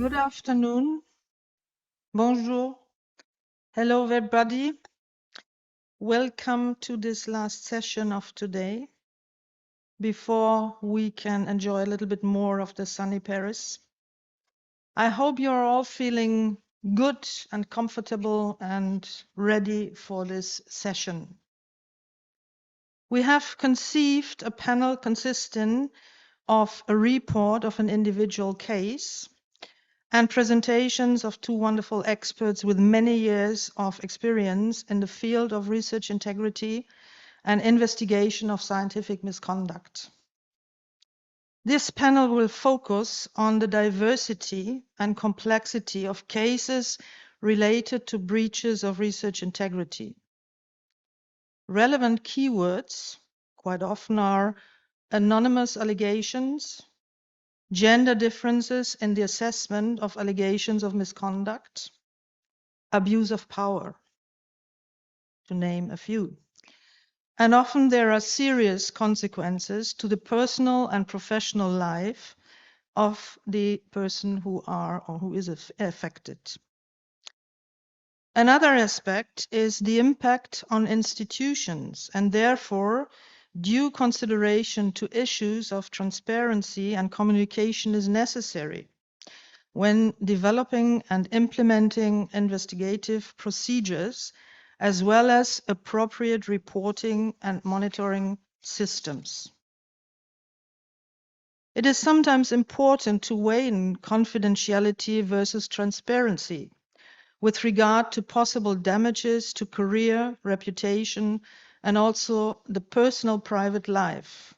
Good afternoon. Bonjour. Hello, everybody. Welcome to this last session of today before we can enjoy a little bit more of the sunny Paris. I hope you're all feeling good and comfortable and ready for this session. We have conceived a panel consisting of a report of an individual case and presentations of two wonderful experts with many years of experience in the field of research integrity and investigation of scientific misconduct. This panel will focus on the diversity and complexity of cases related to breaches of research integrity. Relevant keywords quite often are anonymous allegations, gender differences in the assessment of allegations of misconduct, abuse of power, to name a few. And often there are serious consequences to the personal and professional life of the person who is affected. Another aspect is the impact on institutions, and therefore due consideration to issues of transparency and communication is necessary when developing and implementing investigative procedures, as well as appropriate reporting and monitoring systems. It is sometimes important to weigh in confidentiality versus transparency with regard to possible damages to career, reputation, and also the personal private life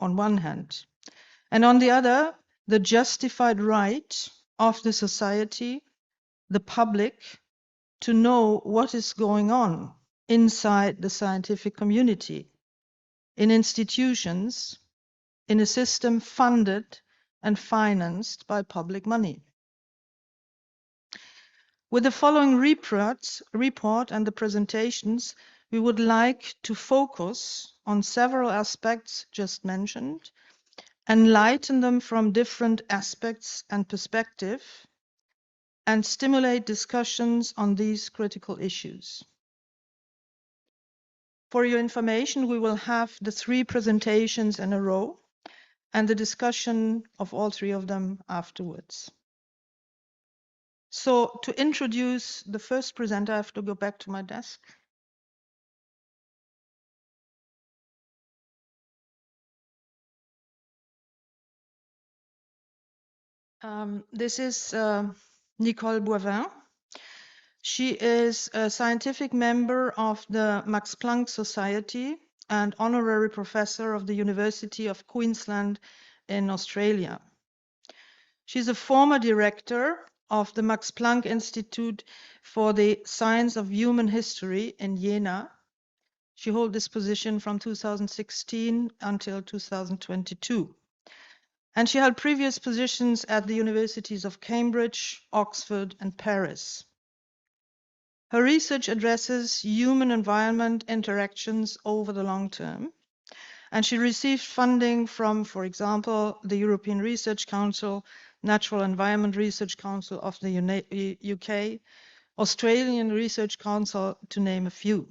on one hand, and on the other, the justified right of the society, the public, to know what is going on inside the scientific community, in institutions, in a system funded and financed by public money. With the following report and the presentations, we would like to focus on several aspects just mentioned, enlighten them from different aspects and perspective, and stimulate discussions on these critical issues. For your information, we will have the three presentations in a row and the discussion of all three of them afterwards. So to introduce the first presenter, I have to go back to my desk. This is Nicole Boivin. She is a scientific member of the Max Planck Society and honorary professor of the University of Queensland in Australia. She's a former director of the Max Planck Institute for the Science of Human History in Jena. She held this position from 2016 until 2022. And she held previous positions at the universities of Cambridge, Oxford, and Paris. Her research addresses human-environment interactions over the long term, and she received funding from, for example, the European Research Council, Natural Environment Research Council of the UK, Australian Research Council, to name a few.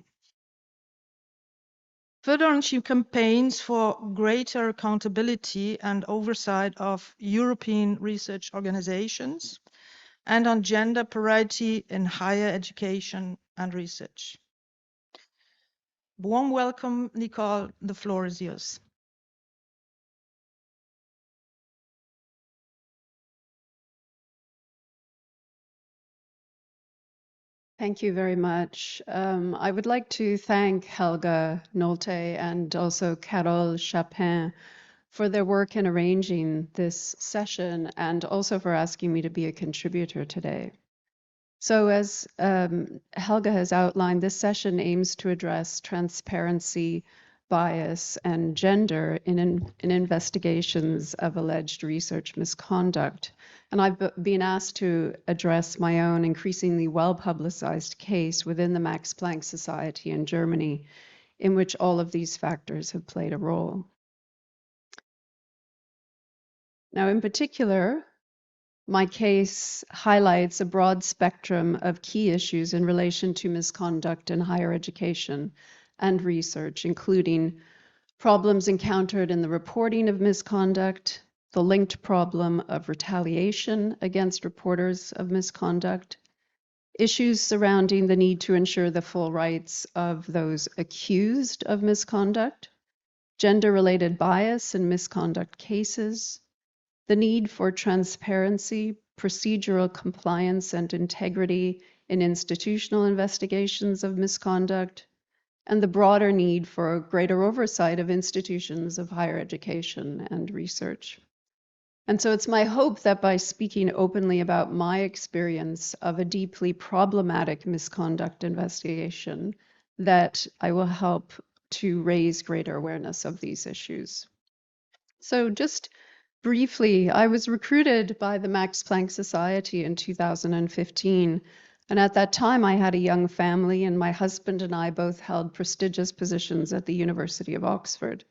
Further on, she campaigns for greater accountability and oversight of European research organizations and on gender parity in higher education and research. Warm welcome, Nicole. The floor is yours. Thank you very much. I would like to thank Helga Nolte and also Carole Chapin for their work in arranging this session and also for asking me to be a contributor today. So as Helga has outlined, this session aims to address transparency, bias, and gender in investigations of alleged research misconduct. And I've been asked to address my own increasingly well-publicized case within the Max Planck Society in Germany, in which all of these factors have played a role. Now, in particular, My case highlights a broad spectrum of key issues in relation to misconduct in higher education and research, including problems encountered in the reporting of misconduct, the linked problem of retaliation against reporters of misconduct, issues surrounding the need to ensure the full rights of those accused of misconduct, gender-related bias in misconduct cases, the need for transparency, procedural compliance, and integrity in institutional investigations of misconduct, and the broader need for greater oversight of institutions of higher education and research. And so it's my hope that by speaking openly about my experience of a deeply problematic misconduct investigation, that I will help to raise greater awareness of these issues. So just briefly, I was recruited by the Max Planck Society in 2015. And at that time, I had a young family, and my husband and I both held prestigious positions at the University of Oxford.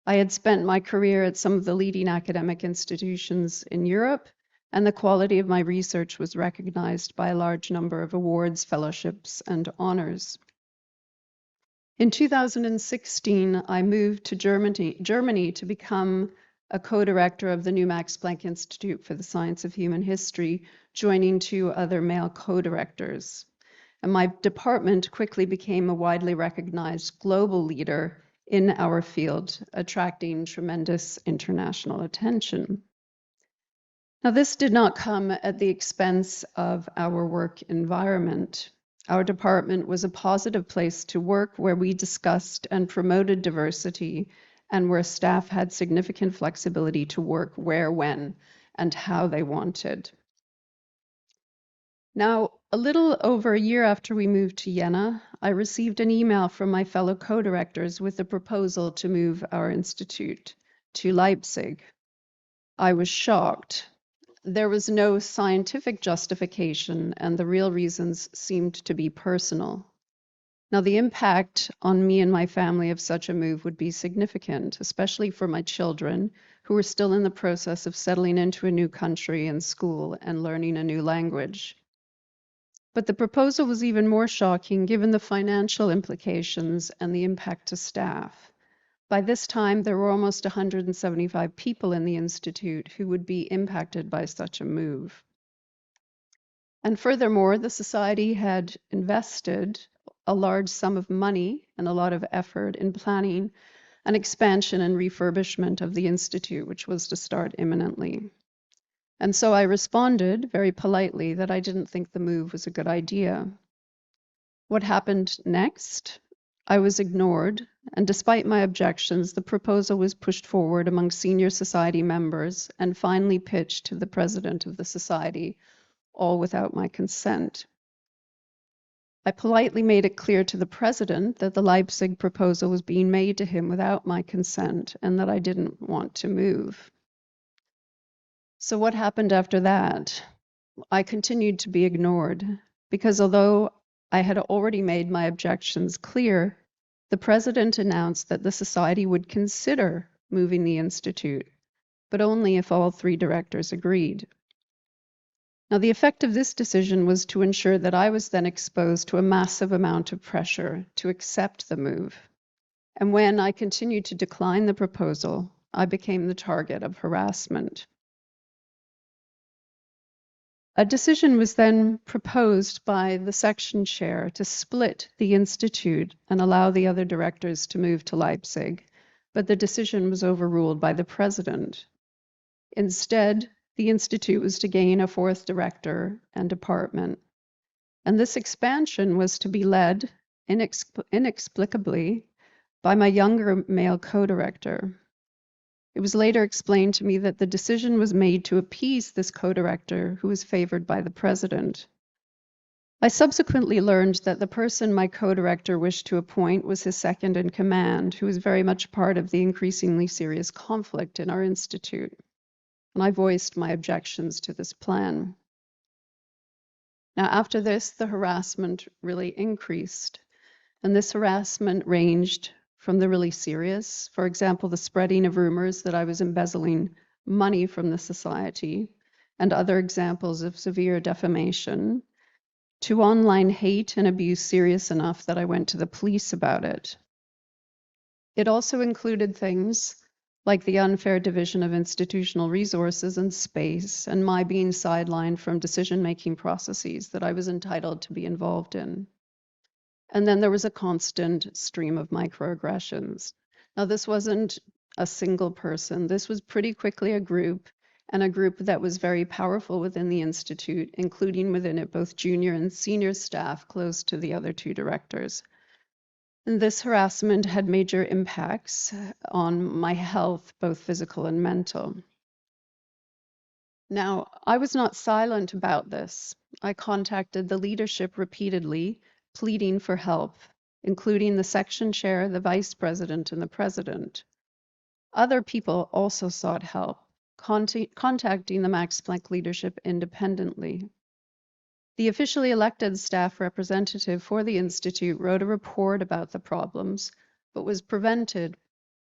I had spent my career at some of the leading academic institutions in Europe, and the quality of my research was recognized by a large number of awards, fellowships, and honors. In 2016, I moved to Germany to become a co-director of the new Max Planck Institute for the Science of Human History, joining two other male co-directors. And my department quickly became a widely recognized global leader in our field, attracting tremendous international attention. Now, this did not come at the expense of our work environment. Our department was a positive place to work where we discussed and promoted diversity and where staff had significant flexibility to work where, when, and how they wanted. Now, a little over a year after we moved to Jena, I received an email from my fellow co-directors with a proposal to move our institute to Leipzig. I was shocked. There was no scientific justification, and the real reasons seemed to be personal. Now, the impact on me and my family of such a move would be significant, especially for my children, who were still in the process of settling into a new country and school and learning a new language. But the proposal was even more shocking given the financial implications and the impact to staff. By this time, there were almost 175 people in the Institute who would be impacted by such a move. And furthermore, the Society had invested a large sum of money and a lot of effort in planning an expansion and refurbishment of the Institute, which was to start imminently. And so I responded very politely that I didn't think the move was a good idea. What happened next? I was ignored, and despite my objections, the proposal was pushed forward among senior society members and finally pitched to the president of the society, all without my consent. I politely made it clear to the president that the Leipzig proposal was being made to him without my consent and that I didn't want to move. So what happened after that? I continued to be ignored because although I had already made my objections clear, the president announced that the society would consider moving the institute, but only if all three directors agreed. Now, the effect of this decision was to ensure that I was then exposed to a massive amount of pressure to accept the move. And when I continued to decline the proposal, I became the target of harassment. A decision was then proposed by the section chair to split the institute and allow the other directors to move to Leipzig, but the decision was overruled by the president. Instead, the institute was to gain a fourth director and department. And this expansion was to be led inexplicably by my younger male co-director. It was later explained to me that the decision was made to appease this co-director who was favored by the president. I subsequently learned that the person my co-director wished to appoint was his second in command, who was very much part of the increasingly serious conflict in our institute. And I voiced my objections to this plan. Now, after this, the harassment really increased. And this harassment ranged from the really serious, for example, the spreading of rumors that I was embezzling money from the society, and other examples of severe defamation, to online hate and abuse serious enough that I went to the police about it. It also included things like the unfair division of institutional resources and space, and my being sidelined from decision-making processes that I was entitled to be involved in. And then there was a constant stream of microaggressions. Now, this wasn't a single person. This was pretty quickly a group, and a group that was very powerful within the Institute, including within it both junior and senior staff close to the other two directors. And this harassment had major impacts on my health, both physical and mental. Now, I was not silent about this. I contacted the leadership repeatedly, pleading for help, including the section chair, the vice president, and the president. Other people also sought help, contacting the Max Planck leadership independently. The officially elected staff representative for the Institute wrote a report about the problems, but was prevented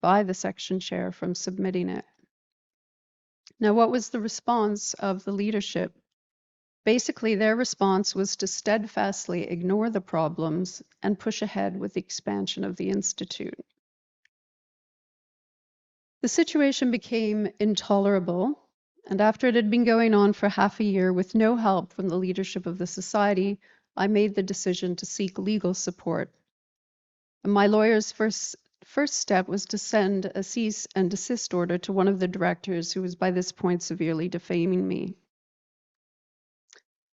by the section chair from submitting it. Now, what was the response of the leadership? Basically, their response was to steadfastly ignore the problems and push ahead with the expansion of the Institute. The situation became intolerable, and after it had been going on for half a year with no help from the leadership of the society, I made the decision to seek legal support. And my lawyer's first step was to send a cease and desist order to one of the directors who was by this point severely defaming me.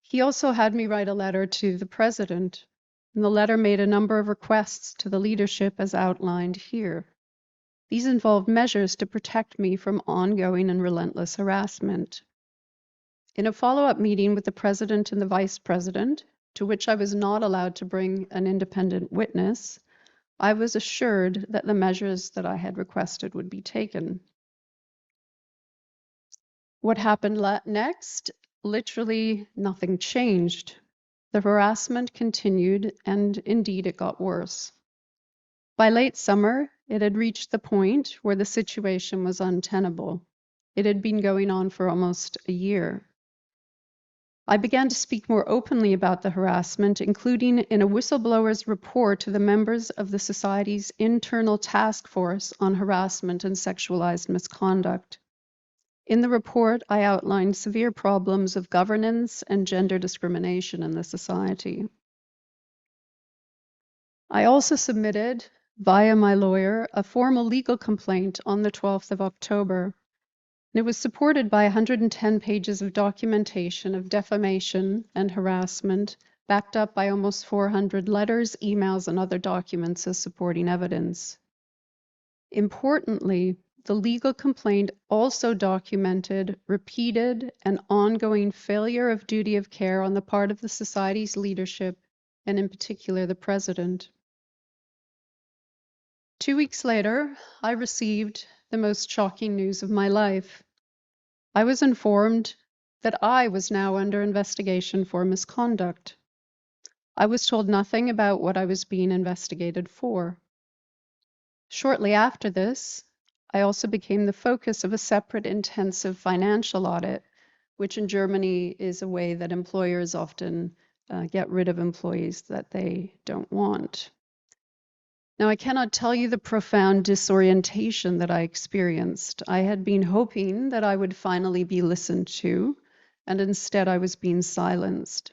He also had me write a letter to the president, and the letter made a number of requests to the leadership as outlined here. These involved measures to protect me from ongoing and relentless harassment. In a follow-up meeting with the president and the vice president, to which I was not allowed to bring an independent witness, I was assured that the measures that I had requested would be taken. What happened next? Literally nothing changed. The harassment continued, and indeed it got worse. By late summer, it had reached the point where the situation was untenable. It had been going on for almost a year. I began to speak more openly about the harassment, including in a whistleblower's report to the members of the Society's internal task force on harassment and sexualized misconduct. In the report, I outlined severe problems of governance and gender discrimination in the Society. I also submitted, via my lawyer, a formal legal complaint on the 12th of October. It was supported by 110 pages of documentation of defamation and harassment, backed up by almost 400 letters, emails, and other documents as supporting evidence. Importantly, the legal complaint also documented repeated and ongoing failure of duty of care on the part of the Society's leadership, and in particular the president. 2 weeks later, I received the most shocking news of my life. I was informed that I was now under investigation for misconduct. I was told nothing about what I was being investigated for. Shortly after this, I also became the focus of a separate intensive financial audit, which in Germany is a way that employers often get rid of employees that they don't want. Now, I cannot tell you the profound disorientation that I experienced. I had been hoping that I would finally be listened to, and instead I was being silenced.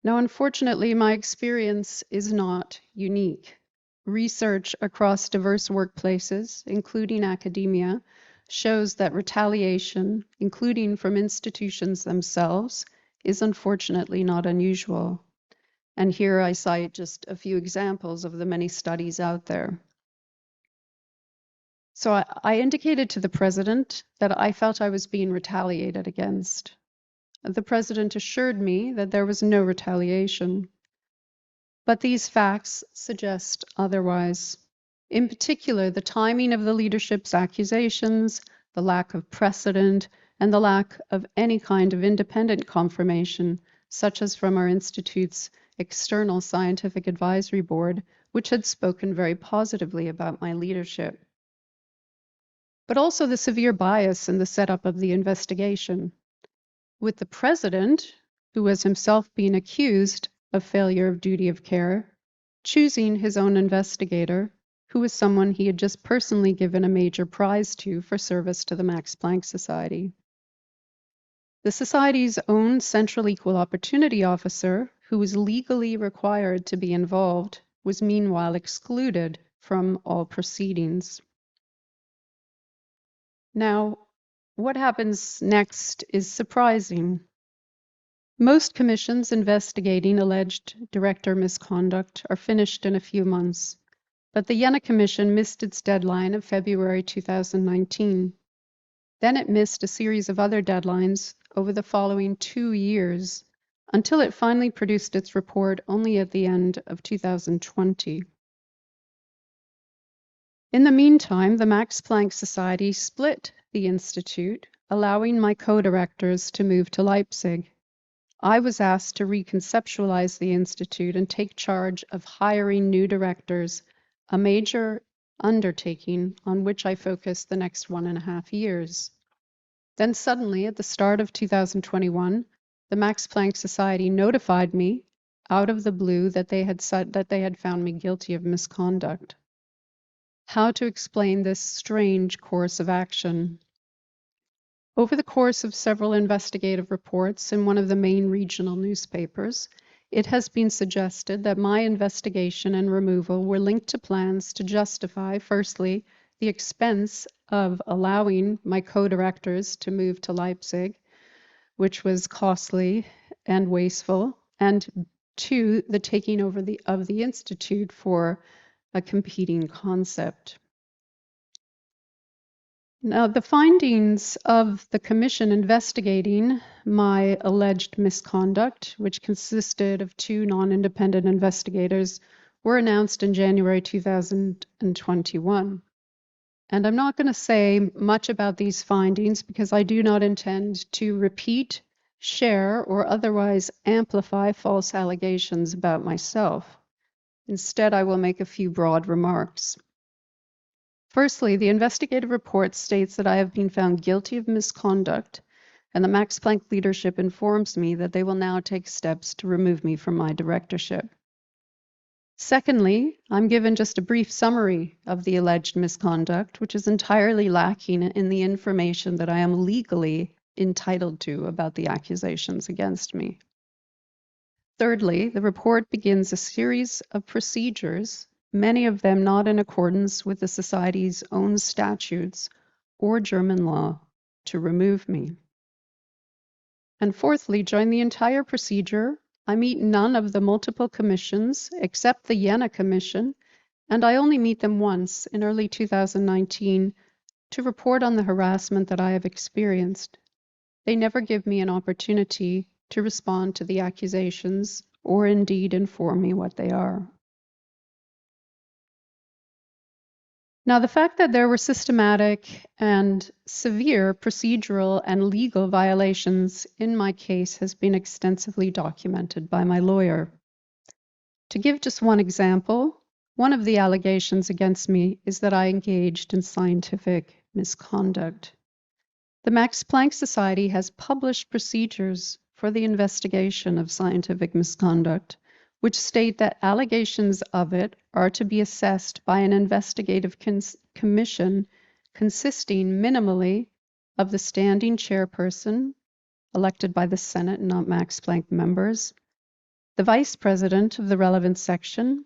Now, unfortunately, my experience is not unique. Research across diverse workplaces, including academia, shows that retaliation, including from institutions themselves, is unfortunately not unusual. And here I cite just a few examples of the many studies out there. So I indicated to the president that I felt I was being retaliated against. The president assured me that there was no retaliation. But these facts suggest otherwise. In particular, the timing of the leadership's accusations, the lack of precedent, and the lack of any kind of independent confirmation, such as from our Institute's external scientific advisory board, which had spoken very positively about my leadership. But also the severe bias in the setup of the investigation. with the president, who was himself being accused of failure of duty of care, choosing his own investigator, who was someone he had just personally given a major prize to for service to the Max Planck Society. The Society's own Central Equal Opportunity Officer, who was legally required to be involved, was meanwhile excluded from all proceedings. Now, what happens next is surprising. Most commissions investigating alleged director misconduct are finished in a few months, but the Jena Commission missed its deadline of February 2019. Then it missed a series of other deadlines over the following 2 years, until it finally produced its report only at the end of 2020. In the meantime, the Max Planck Society split the institute, allowing my co-directors to move to Leipzig. I was asked to reconceptualize the institute and take charge of hiring new directors, a major undertaking on which I focused the next 1.5 years. Then suddenly, at the start of 2021, the Max Planck Society notified me out of the blue that they had found me guilty of misconduct. How to explain this strange course of action? Over the course of several investigative reports in one of the main regional newspapers, it has been suggested that my investigation and removal were linked to plans to justify, firstly, the expense of allowing my co-directors to move to Leipzig, which was costly and wasteful, and two, the taking over of the institute for a competing concept. Now, the findings of the commission investigating my alleged misconduct, which consisted of 2 non-independent investigators, were announced in January 2021. And I'm not going to say much about these findings because I do not intend to repeat, share, or otherwise amplify false allegations about myself. Instead, I will make a few broad remarks. Firstly, the investigative report states that I have been found guilty of misconduct, and the Max Planck leadership informs me that they will now take steps to remove me from my directorship. Secondly, I'm given just a brief summary of the alleged misconduct, which is entirely lacking in the information that I am legally entitled to about the accusations against me. Thirdly, the report begins a series of procedures, many of them not in accordance with the Society's own statutes or German law, to remove me. And fourthly, during the entire procedure, I meet none of the multiple commissions except the Jena Commission, and I only meet them once in early 2019 to report on the harassment that I have experienced. They never give me an opportunity to respond to the accusations or indeed inform me what they are. Now, the fact that there were systematic and severe procedural and legal violations in my case has been extensively documented by my lawyer. To give just one example, one of the allegations against me is that I engaged in scientific misconduct. The Max Planck Society has published procedures for the investigation of scientific misconduct, which state that allegations of it are to be assessed by an investigative commission consisting minimally of the standing chairperson, elected by the Senate, not Max Planck members, the vice president of the relevant section,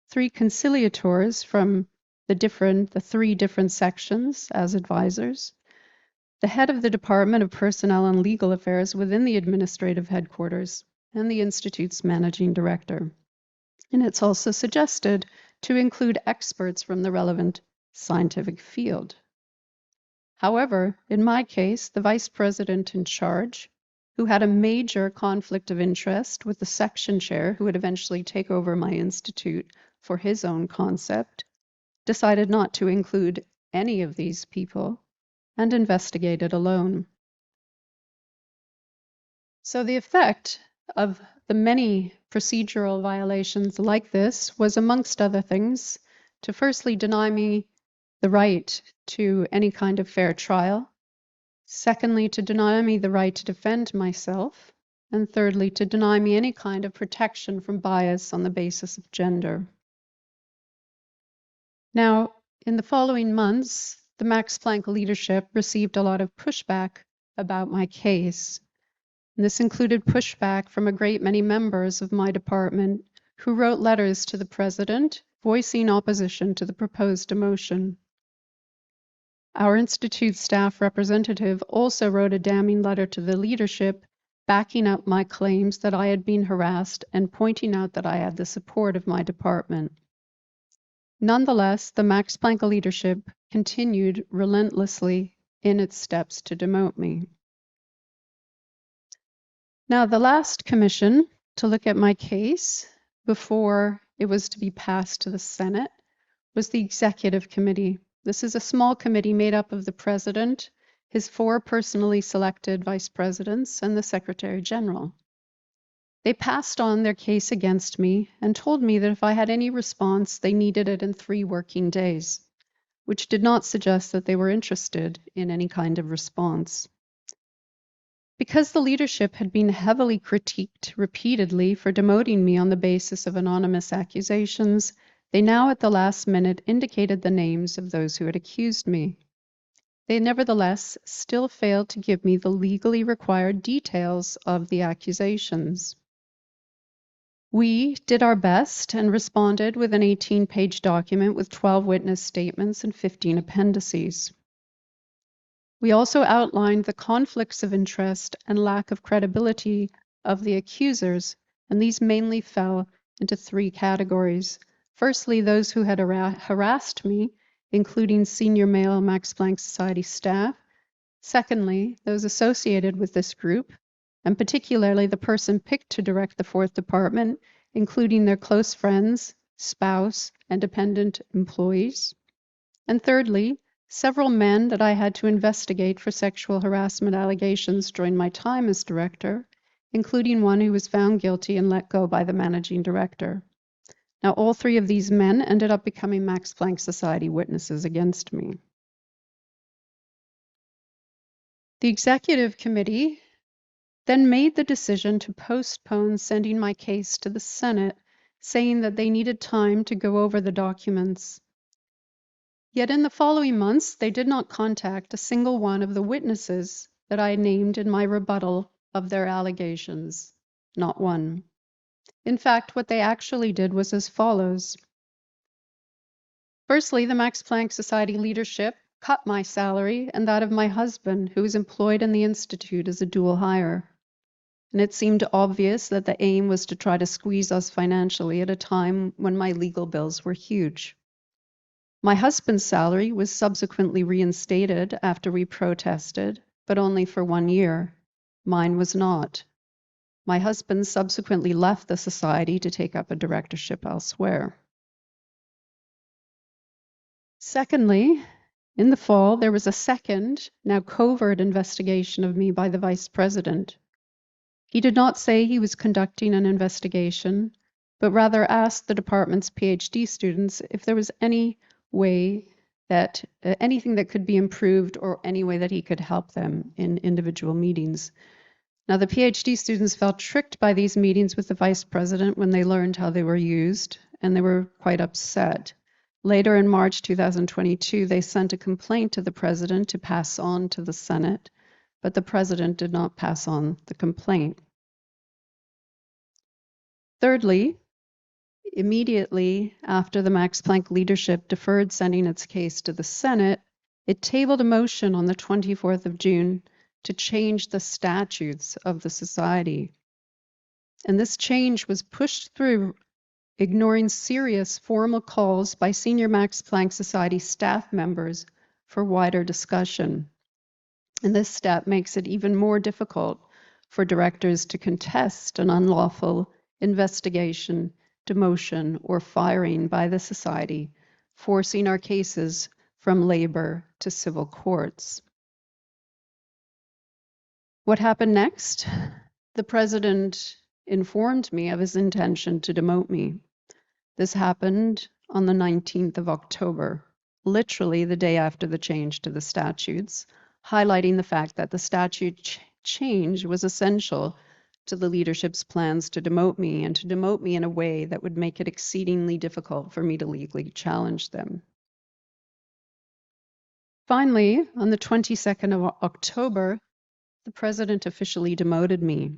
3 conciliators from the 3 different sections as advisors, the head of the Department of Personnel and Legal Affairs within the administrative headquarters, and the Institute's managing director. And it's also suggested to include experts from the relevant scientific field. However, in my case, the vice president in charge, who had a major conflict of interest with the section chair who would eventually take over my institute for his own concept, decided not to include any of these people and investigated alone. So the effect of the many procedural violations like this was, amongst other things, to firstly deny me the right to any kind of fair trial. Secondly, to deny me the right to defend myself. And thirdly, to deny me any kind of protection from bias on the basis of gender. Now, in the following months, the Max Planck leadership received a lot of pushback about my case. And this included pushback from a great many members of my department who wrote letters to the president voicing opposition to the proposed demotion. Our institute staff representative also wrote a damning letter to the leadership backing up my claims that I had been harassed and pointing out that I had the support of my department. Nonetheless, the Max Planck leadership continued relentlessly in its steps to demote me. Now, the last commission to look at my case before it was to be passed to the Senate was the Executive Committee. This is a small committee made up of the President, his 4 personally selected vice presidents, and the Secretary General. They passed on their case against me and told me that if I had any response, they needed it in 3 working days, which did not suggest that they were interested in any kind of response. Because the leadership had been heavily critiqued repeatedly for demoting me on the basis of anonymous accusations, they now at the last minute indicated the names of those who had accused me. They nevertheless still failed to give me the legally required details of the accusations. We did our best and responded with an 18-page document with 12 witness statements and 15 appendices. We also outlined the conflicts of interest and lack of credibility of the accusers, and these mainly fell into 3 categories. Firstly, those who had harassed me, including senior male Max Planck Society staff. Secondly, those associated with this group, and particularly the person picked to direct the 4th Department, including their close friends, spouse, and dependent employees. And thirdly, several men that I had to investigate for sexual harassment allegations during my time as director, including one who was found guilty and let go by the managing director. Now, all 3 of these men ended up becoming Max Planck Society witnesses against me. The executive committee then made the decision to postpone sending my case to the Senate, saying that they needed time to go over the documents. Yet in the following months, they did not contact a single one of the witnesses that I named in my rebuttal of their allegations. Not one. In fact, what they actually did was as follows. Firstly, the Max Planck Society leadership cut my salary and that of my husband, who was employed in the Institute as a dual hire. And it seemed obvious that the aim was to try to squeeze us financially at a time when my legal bills were huge. My husband's salary was subsequently reinstated after we protested, but only for 1 year. Mine was not. My husband subsequently left the society to take up a directorship elsewhere. Secondly, in the fall, there was a second, now covert investigation of me by the vice president. He did not say he was conducting an investigation, but rather asked the department's PhD students if there was any way that anything that could be improved or any way that he could help them in individual meetings. Now, the PhD students felt tricked by these meetings with the vice president when they learned how they were used, and they were quite upset. Later in March 2022, they sent a complaint to the president to pass on to the Senate, but the president did not pass on the complaint. Thirdly, immediately after the Max Planck leadership deferred sending its case to the Senate, it tabled a motion on the 24th of June to change the statutes of the society. And this change was pushed through, ignoring serious formal calls by senior Max Planck Society staff members for wider discussion. And this step makes it even more difficult for directors to contest an unlawful investigation, demotion, or firing by the society, forcing our cases from labor to civil courts. What happened next? The president informed me of his intention to demote me. This happened on the 19th of October, literally the day after the change to the statutes, highlighting the fact that the statute change was essential to the leadership's plans to demote me, and to demote me in a way that would make it exceedingly difficult for me to legally challenge them. Finally, on the 22nd of October, the president officially demoted me.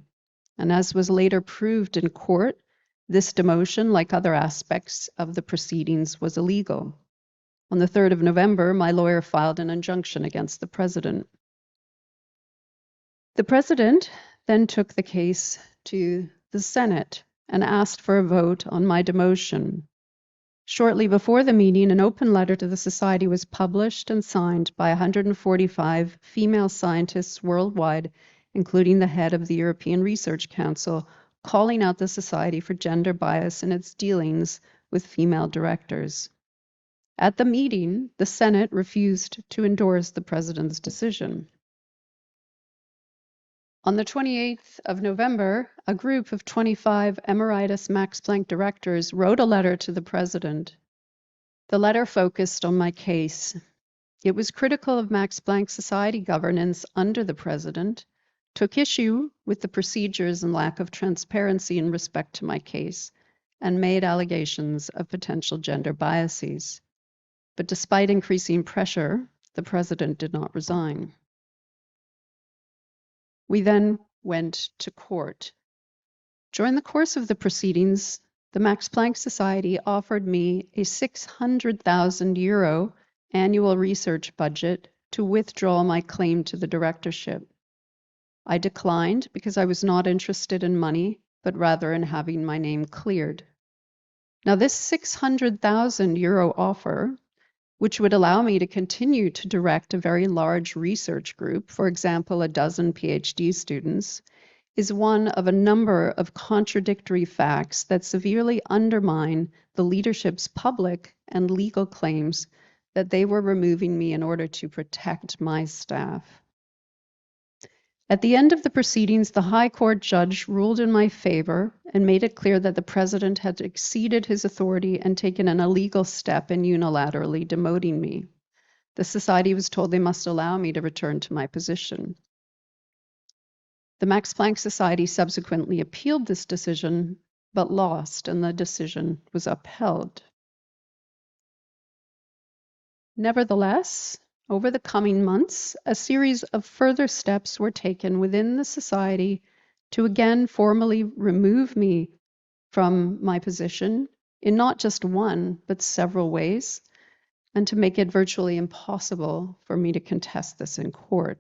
And as was later proved in court, this demotion, like other aspects of the proceedings, was illegal. On the 3rd of November, my lawyer filed an injunction against the president. The president then took the case to the Senate and asked for a vote on my demotion. Shortly before the meeting, an open letter to the society was published and signed by 145 female scientists worldwide, including the head of the European Research Council, calling out the society for gender bias in its dealings with female directors. At the meeting, the Senate refused to endorse the president's decision. On the 28th of November, a group of 25 Emeritus Max Planck directors wrote a letter to the president. The letter focused on my case. It was critical of Max Planck Society governance under the president, took issue with the procedures and lack of transparency in respect to my case, and made allegations of potential gender biases. But despite increasing pressure, the president did not resign. We then went to court. During the course of the proceedings, the Max Planck Society offered me a 600,000 euro annual research budget to withdraw my claim to the directorship. I declined because I was not interested in money, but rather in having my name cleared. Now, this 600,000 euro offer, which would allow me to continue to direct a very large research group, for example, a dozen PhD students, is one of a number of contradictory facts that severely undermine the leadership's public and legal claims that they were removing me in order to protect my staff. At the end of the proceedings, the High Court judge ruled in my favor and made it clear that the president had exceeded his authority and taken an illegal step in unilaterally demoting me. The society was told they must allow me to return to my position. The Max Planck Society subsequently appealed this decision, but lost, and the decision was upheld. Nevertheless, over the coming months, a series of further steps were taken within the society to again formally remove me from my position in not just one, but several ways, and to make it virtually impossible for me to contest this in court.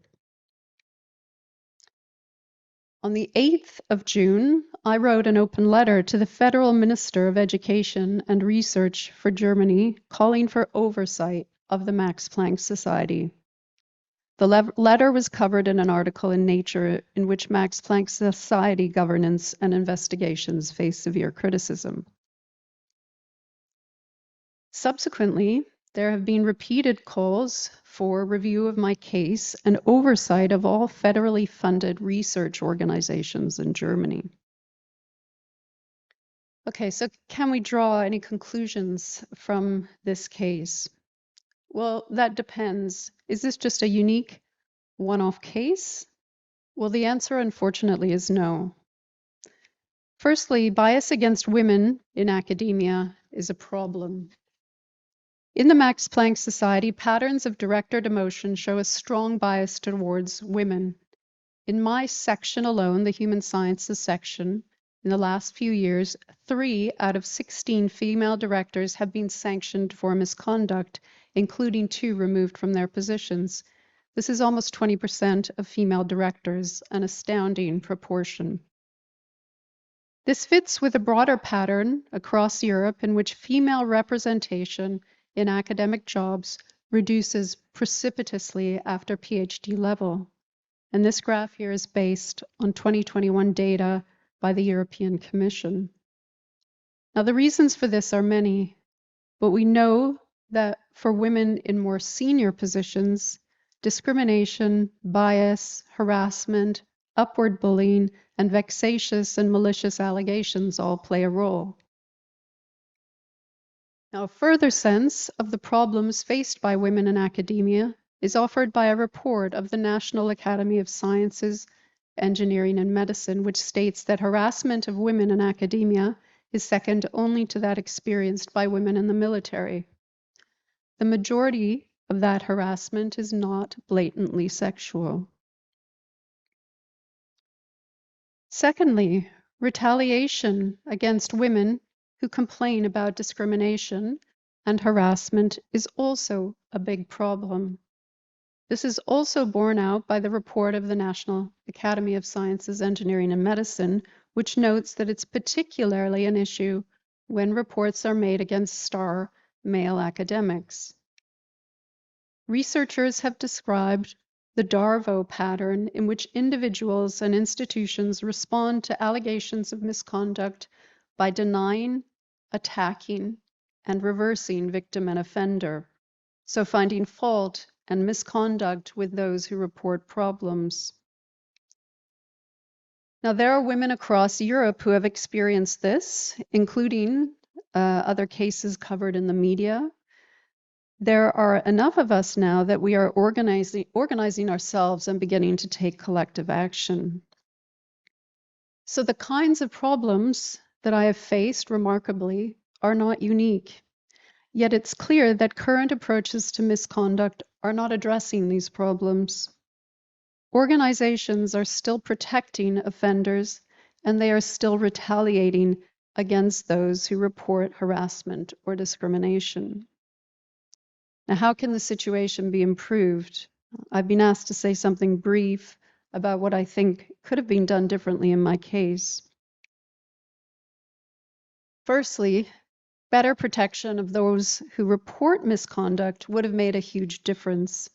On the 8th of June, I wrote an open letter to the Federal Minister of Education and Research for Germany, calling for oversight of the Max Planck Society. The letter was covered in an article in Nature in which Max Planck Society governance and investigations face severe criticism. Subsequently, there have been repeated calls for review of my case and oversight of all federally funded research organizations in Germany. Okay, so can we draw any conclusions from this case? Well, that depends. Is this just a unique one-off case? Well, the answer, unfortunately, is no. Firstly, bias against women in academia is a problem. In the Max Planck Society, patterns of director demotion show a strong bias towards women. In my section alone, the Human Sciences section, in the last few years, 3 out of 16 female directors have been sanctioned for misconduct, including 2 removed from their positions. This is almost 20% of female directors, an astounding proportion. This fits with a broader pattern across Europe in which female representation in academic jobs reduces precipitously after PhD level. And this graph here is based on 2021 data by the European Commission. Now, the reasons for this are many, but we know that for women in more senior positions, discrimination, bias, harassment, upward bullying, and vexatious and malicious allegations all play a role. Now, a further sense of the problems faced by women in academia is offered by a report of the National Academy of Sciences, Engineering, and Medicine, which states that harassment of women in academia is second only to that experienced by women in the military. The majority of that harassment is not blatantly sexual. Secondly, retaliation against women who complain about discrimination and harassment is also a big problem. This is also borne out by the report of the National Academy of Sciences, Engineering, and Medicine, which notes that it's particularly an issue when reports are made against star male academics. Researchers have described the Darvo pattern in which individuals and institutions respond to allegations of misconduct by denying, attacking, and reversing victim and offender, so finding fault and misconduct with those who report problems. Now, there are women across Europe who have experienced this, including other cases covered in the media. There are enough of us now that we are organizing ourselves and beginning to take collective action. So the kinds of problems that I have faced, remarkably, are not unique. Yet it's clear that current approaches to misconduct are not addressing these problems. Organizations are still protecting offenders, and they are still retaliating against those who report harassment or discrimination. Now, how can the situation be improved? I've been asked to say something brief about what I think could have been done differently in my case. Firstly, better protection of those who report misconduct would have made a huge difference.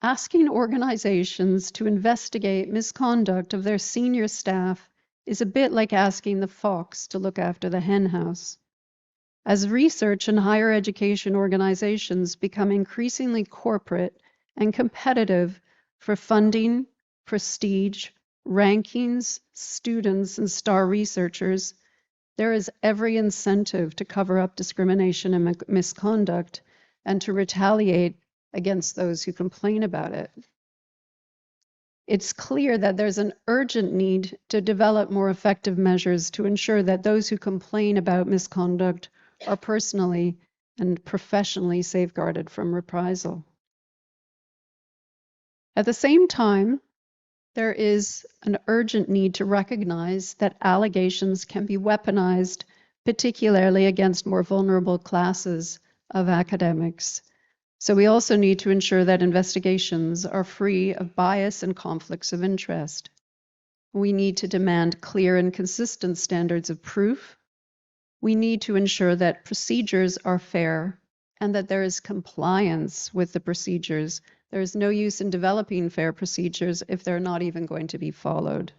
Asking organizations to investigate misconduct of their senior staff is a bit like asking the fox to look after the henhouse. As research and higher education organizations become increasingly corporate and competitive for funding, prestige, rankings, students, and star researchers, there is every incentive to cover up discrimination and misconduct and to retaliate against those who complain about it. It's clear that there's an urgent need to develop more effective measures to ensure that those who complain about misconduct are personally and professionally safeguarded from reprisal. At the same time, there is an urgent need to recognize that allegations can be weaponized, particularly against more vulnerable classes of academics. So we also need to ensure that investigations are free of bias and conflicts of interest. We need to demand clear and consistent standards of proof. We need to ensure that procedures are fair and that there is compliance with the procedures. There is no use in developing fair procedures if they're not even going to be followed.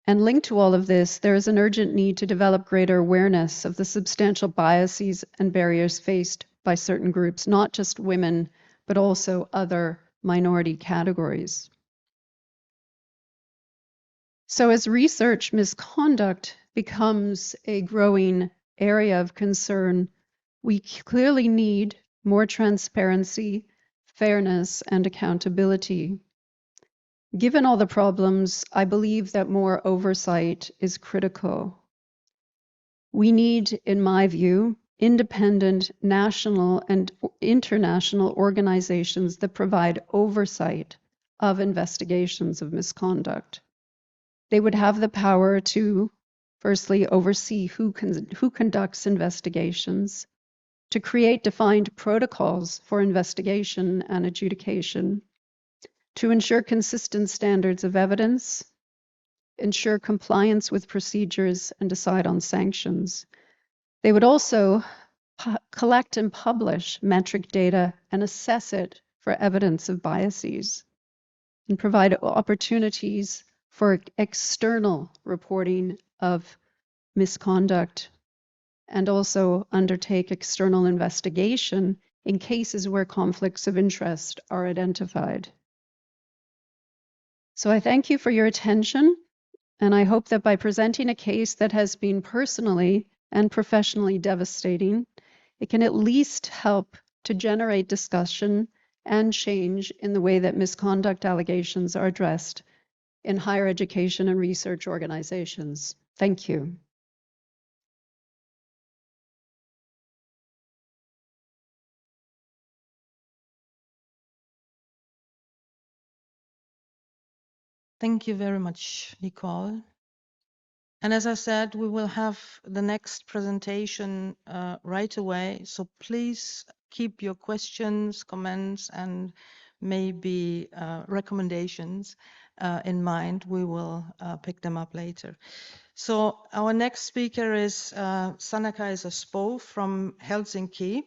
And linked to all of this, there is an urgent need to develop greater awareness of the substantial biases and barriers faced by certain groups, not just women, but also other minority categories. So as research misconduct becomes a growing area of concern, we clearly need more transparency, fairness, and accountability. Given all the problems, I believe that more oversight is critical. We need, in my view, independent national and international organizations that provide oversight of investigations of misconduct. They would have the power to, firstly, oversee who conducts investigations, to create defined protocols for investigation and adjudication, to ensure consistent standards of evidence, ensure compliance with procedures, and decide on sanctions. They would also collect and publish metric data and assess it for evidence of biases, and provide opportunities for external reporting of misconduct, and also undertake external investigation in cases where conflicts of interest are identified. So I thank you for your attention, and I hope that by presenting a case that has been personally and professionally devastating, it can at least help to generate discussion and change in the way that misconduct allegations are addressed in higher education and research organizations. Thank you. Thank you very much, Nicole. And as I said, we will have the next presentation right away. So please keep your questions, comments, and maybe recommendations in mind. We will pick them up later. So our next speaker is Sanna-Kaisa Spoof from Helsinki.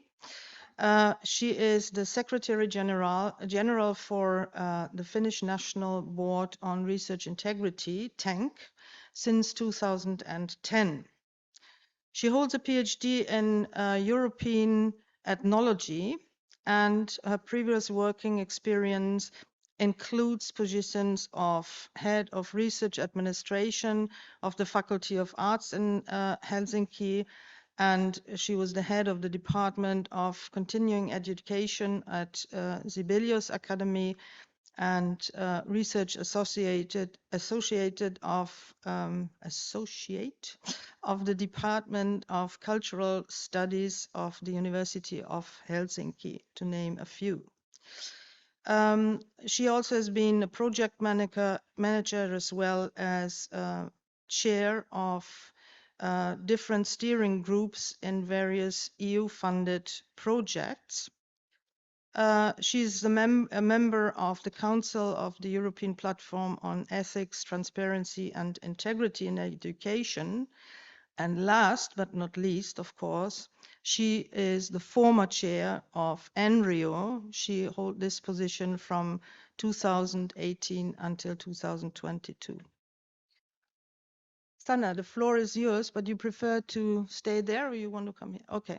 She is the Secretary General for the Finnish National Board on Research Integrity, TENK, since 2010. She holds a PhD in European ethnology, and her previous working experience includes positions of head of research administration of the Faculty of Arts in Helsinki, and she was the head of the Department of Continuing Education at Sibelius Academy and research associate of the Department of Cultural Studies of the University of Helsinki, to name a few. She also has been a project manager as well as chair of different steering groups in various EU-funded projects. She's a member of the Council of the European Platform on Ethics, Transparency and Integrity in Education. And last but not least, of course, she is the former chair of ENRIO. She held this position from 2018 until 2022. Sanna, the floor is yours, but you prefer to stay there or you want to come here? Okay.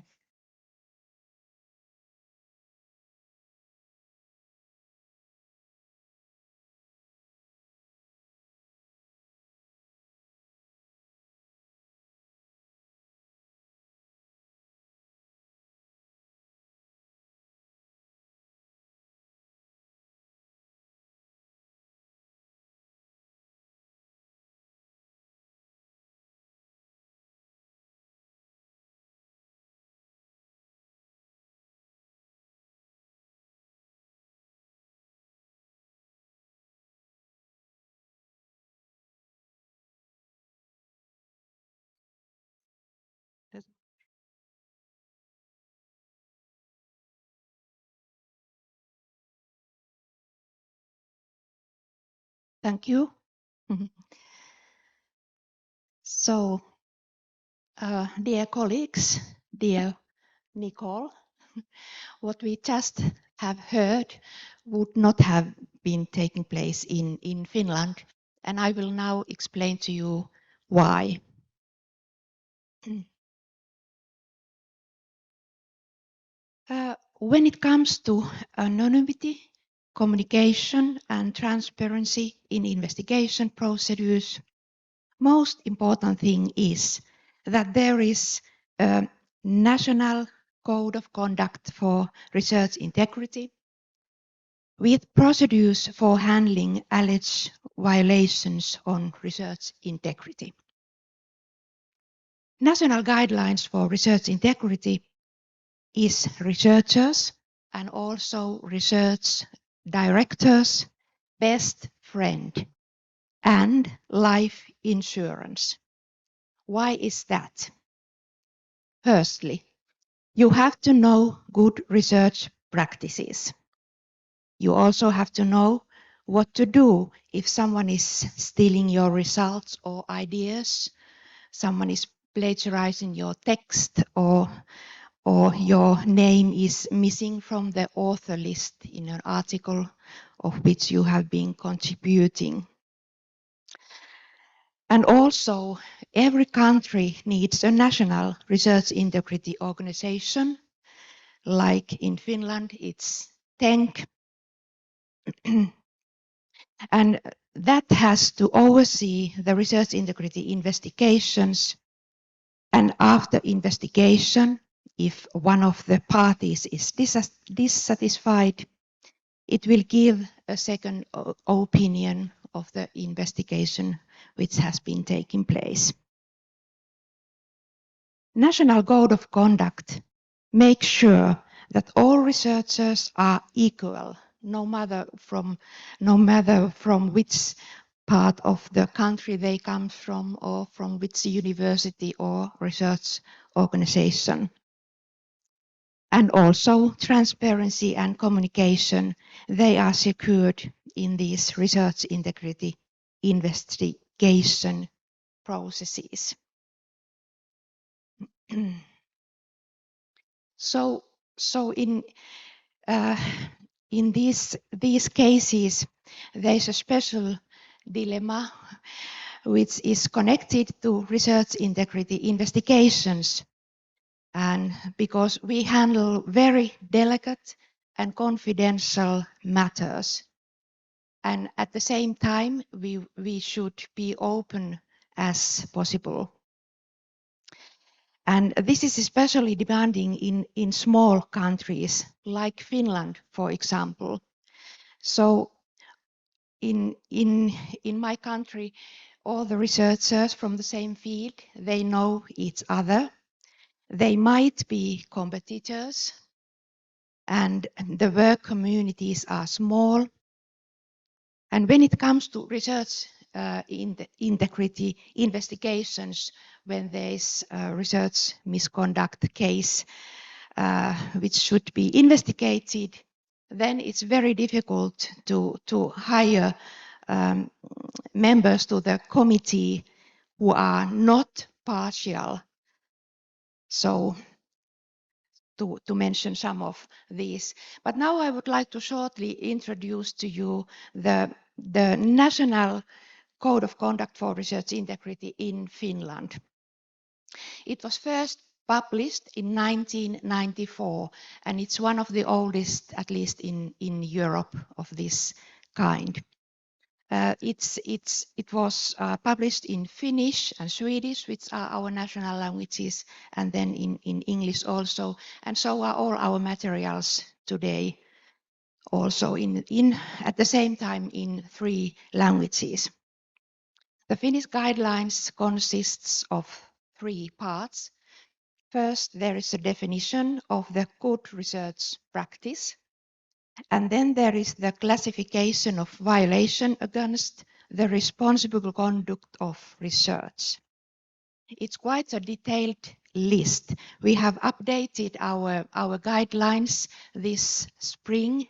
Thank you. So, dear colleagues, dear Nicole, what we just have heard would not have been taking place in Finland, and I will now explain to you why. When it comes to anonymity, communication and transparency in investigation procedures, most important thing is that there is a national code of conduct for research integrity with procedures for handling alleged violations on research integrity. National guidelines for research integrity is researchers and also research directors' best friend and life insurance. Why is that? Firstly, you have to know good research practices. You also have to know what to do if someone is stealing your results or ideas, someone is plagiarizing your text, or your name is missing from the author list in an article of which you have been contributing. And also, every country needs a national research integrity organization. Like in Finland, it's TENK. And that has to oversee the research integrity investigations. And after investigation, if one of the parties is dissatisfied, it will give a second opinion of the investigation which has been taking place. National Code of Conduct makes sure that all researchers are equal, no matter from which part of the country they come from or from which university or research organization. And also transparency and communication, they are secured in these research integrity investigation processes. So in these cases, there is a special dilemma which is connected to research integrity investigations, and because we handle very delicate and confidential matters, and at the same time we should be open as possible. And this is especially demanding in small countries like Finland, for example. So in my country, all the researchers from the same field, they know each other. They might be competitors, and the work communities are small. And when it comes to research integrity investigations, when there is a research misconduct case which should be investigated, then it's very difficult to hire members to the committee who are not partial. So to mention some of these. But now I would like to shortly introduce to you the National Code of Conduct for Research Integrity in Finland. It was first published in 1994, and it's one of the oldest, at least in Europe, of this kind. It was published in Finnish and Swedish, which are our national languages, and then in English also. And so are all our materials today, also at the same time in 3 languages. The Finnish guidelines consists of 3 parts. First, there is a definition of the good research practice. And then there is the classification of violation against the responsible conduct of research. It's quite a detailed list. We have updated our guidelines this spring,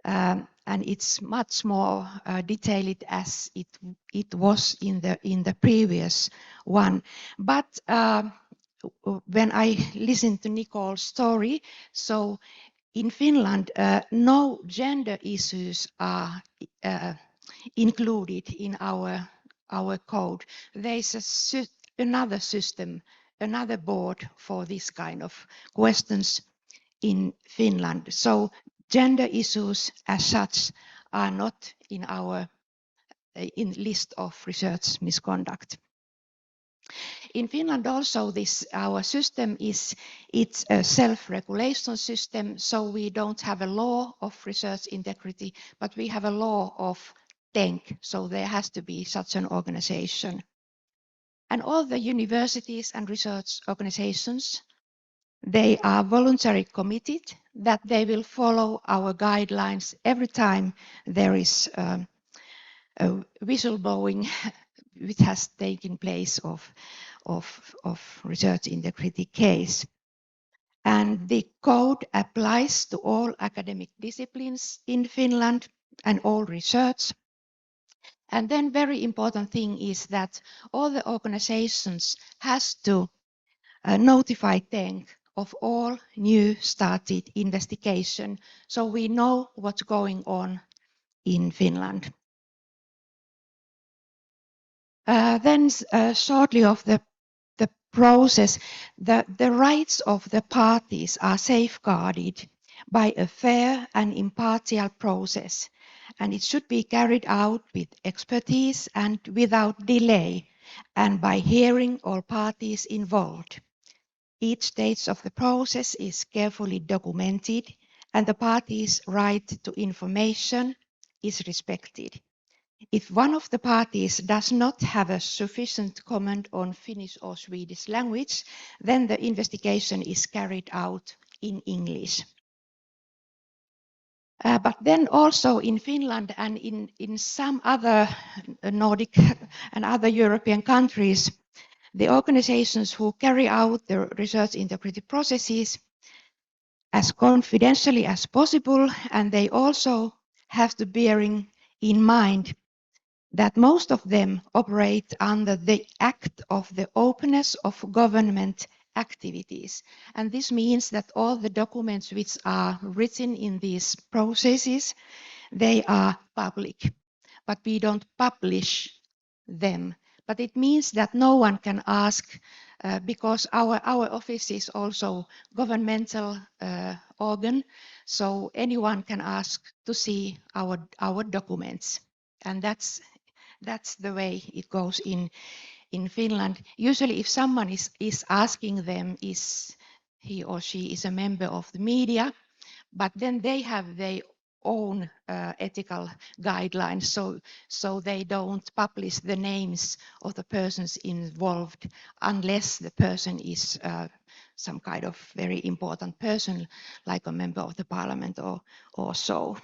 and it's much more detailed as it was in the previous one. But when I listened to Nicole's story, so in Finland, no gender issues are included in our code. There is another system, another board for this kind of questions in Finland. So gender issues as such are not in our list of research misconduct. In Finland also our system it's a self-regulation system, so we don't have a law of research integrity, but we have a law of TENK, so there has to be such an organization. And all the universities and research organizations, they are voluntarily committed that they will follow our guidelines every time there is a whistleblowing which has taken place of research integrity case. And the code applies to all academic disciplines in Finland and all research. And then very important thing is that all the organizations has to notify TENK of all new started investigation, so we know what's going on in Finland. Then shortly of the process, the rights of the parties are safeguarded by a fair and impartial process, and it should be carried out with expertise and without delay, and by hearing all parties involved. Each stage of the process is carefully documented and the parties' right to information is respected. If one of the parties does not have a sufficient comment on Finnish or Swedish language, then the investigation is carried out in English. But then also in Finland and in some other Nordic and other European countries, the organizations who carry out the research integrity processes as confidentially as possible, and they also have to bearing in mind that most of them operate under the Act of the Openness of Government Activities. And this means that all the documents which are written in these processes, they are public, but we don't publish them. But it means that no one can ask, because our office is also governmental organ, so anyone can ask to see our documents. And that's the way it goes in Finland. Usually if someone is asking them, is he or she is a member of the media, but then they have their own ethical guidelines, so they don't publish the names of the persons involved unless the person is some kind of very important person, like a member of the parliament or so.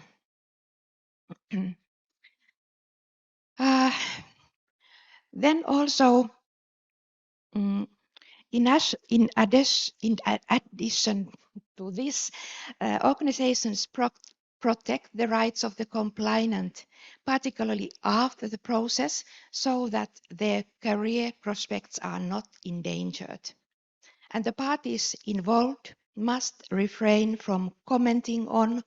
Then also, in addition to this, organizations protect the rights of the complainant, particularly after the process, so that their career prospects are not endangered. And the parties involved must refrain from commenting on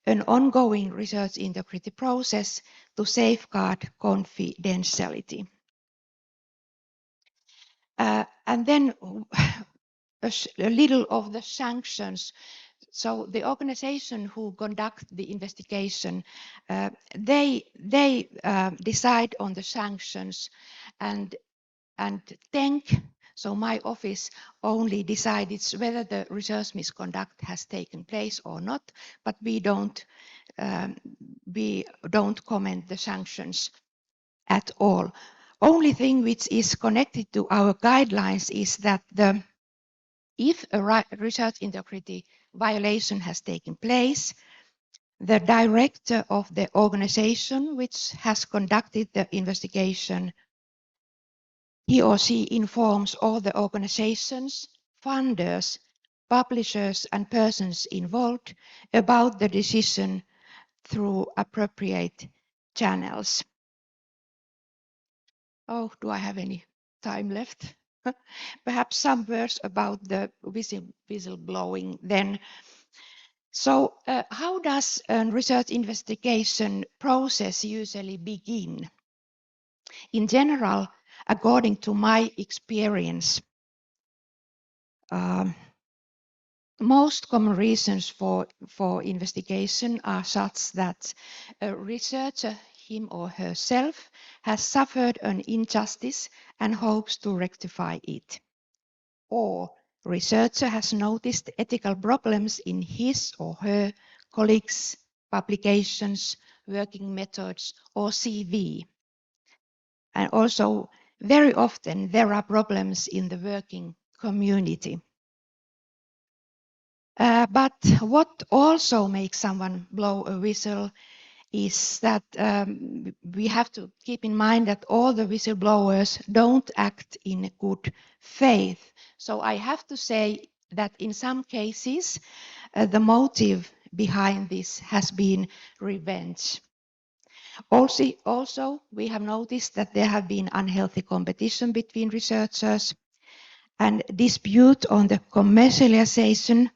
an ongoing research integrity process to safeguard confidentiality. And then a little of the sanctions. So the organization who conduct the investigation, they decide on the sanctions, and TENK, so my office, only decides whether the research misconduct has taken place or not, but we don't comment the sanctions at all. Only thing which is connected to our guidelines is that if a research integrity violation has taken place, the director of the organization which has conducted the investigation, he or she informs all the organizations, funders, publishers and persons involved about the decision through appropriate channels. Oh, do I have any time left? Perhaps some words about the whistleblowing then. So how does a research investigation process usually begin? In general, according to my experience, most common reasons for investigation are such that a researcher, him or herself, has suffered an injustice and hopes to rectify it. Or researcher has noticed ethical problems in his or her colleagues' publications, working methods, or CV. And also, very often there are problems in the working community. But what also makes someone blow a whistle is that we have to keep in mind that all the whistleblowers don't act in good faith. So I have to say that in some cases, the motive behind this has been revenge. Also, we have noticed that there have been unhealthy competition between researchers and dispute on the commercialization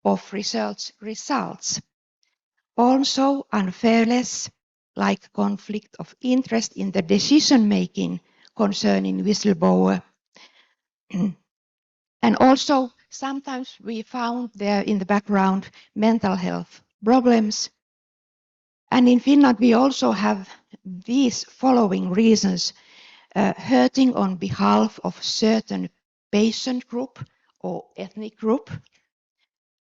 of research results. Also unfairness, like conflict of interest in the decision making concerning whistleblower. And also sometimes we found there in the background mental health problems. And in Finland we also have these following reasons: hurting on behalf of certain patient group or ethnic group.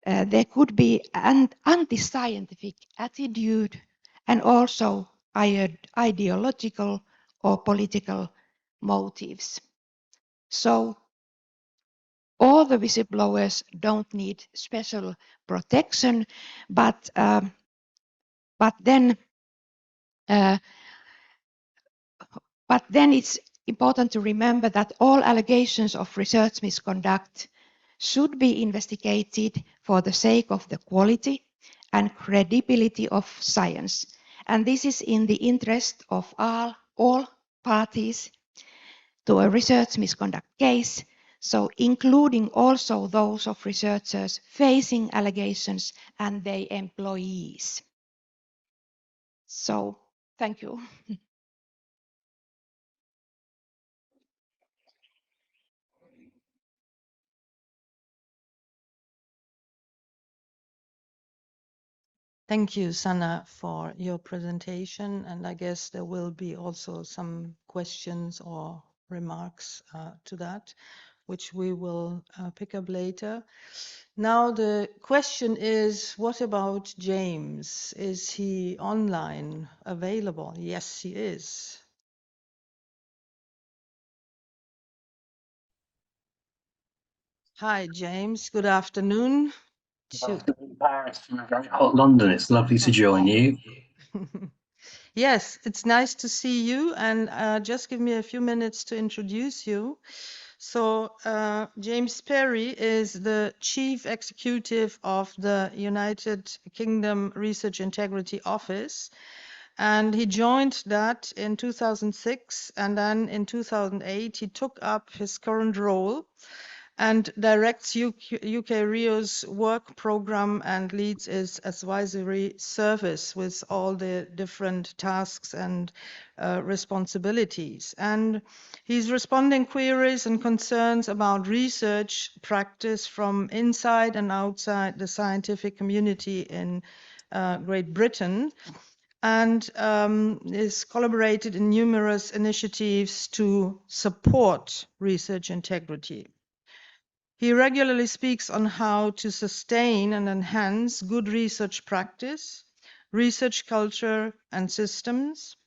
There could be an anti-scientific attitude and also ideological or political motives. So all the whistleblowers don't need special protection, but then it's important to remember that all allegations of research misconduct should be investigated for the sake of the quality and credibility of science. And this is in the interest of all parties to a research misconduct case, so including also those of researchers facing allegations and their employees. So, thank you. Thank you, Sanna, for your presentation. And I guess there will be also some questions or remarks to that, which we will pick up later. Now, the question is, what about James? Is he online available? Yes, he is. Hi, James. Good afternoon. Paris from a very hot London. It's lovely to join you. Yes, it's nice to see you, and just give me a few minutes to introduce you. So, James Parry is the Chief Executive of the United Kingdom Research Integrity Office, and he joined that in 2006, and then in 2008 he took up his current role and directs UK RIO's work program and leads its advisory service with all the different tasks and responsibilities. And he's responding queries and concerns about research practice from inside and outside the scientific community in Great Britain, and is collaborated in numerous initiatives to support research integrity. He regularly speaks on how to sustain and enhance good research practice, research culture, and systems.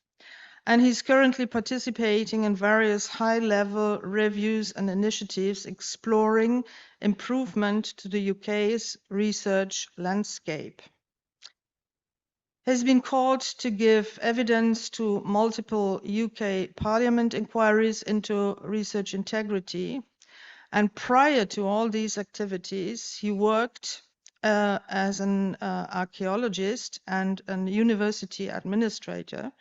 And he's currently participating in various high-level reviews and initiatives exploring improvement to the UK's research landscape. He's been called to give evidence to multiple UK Parliament inquiries into research integrity. And prior to all these activities, he worked as an archaeologist and a university administrator.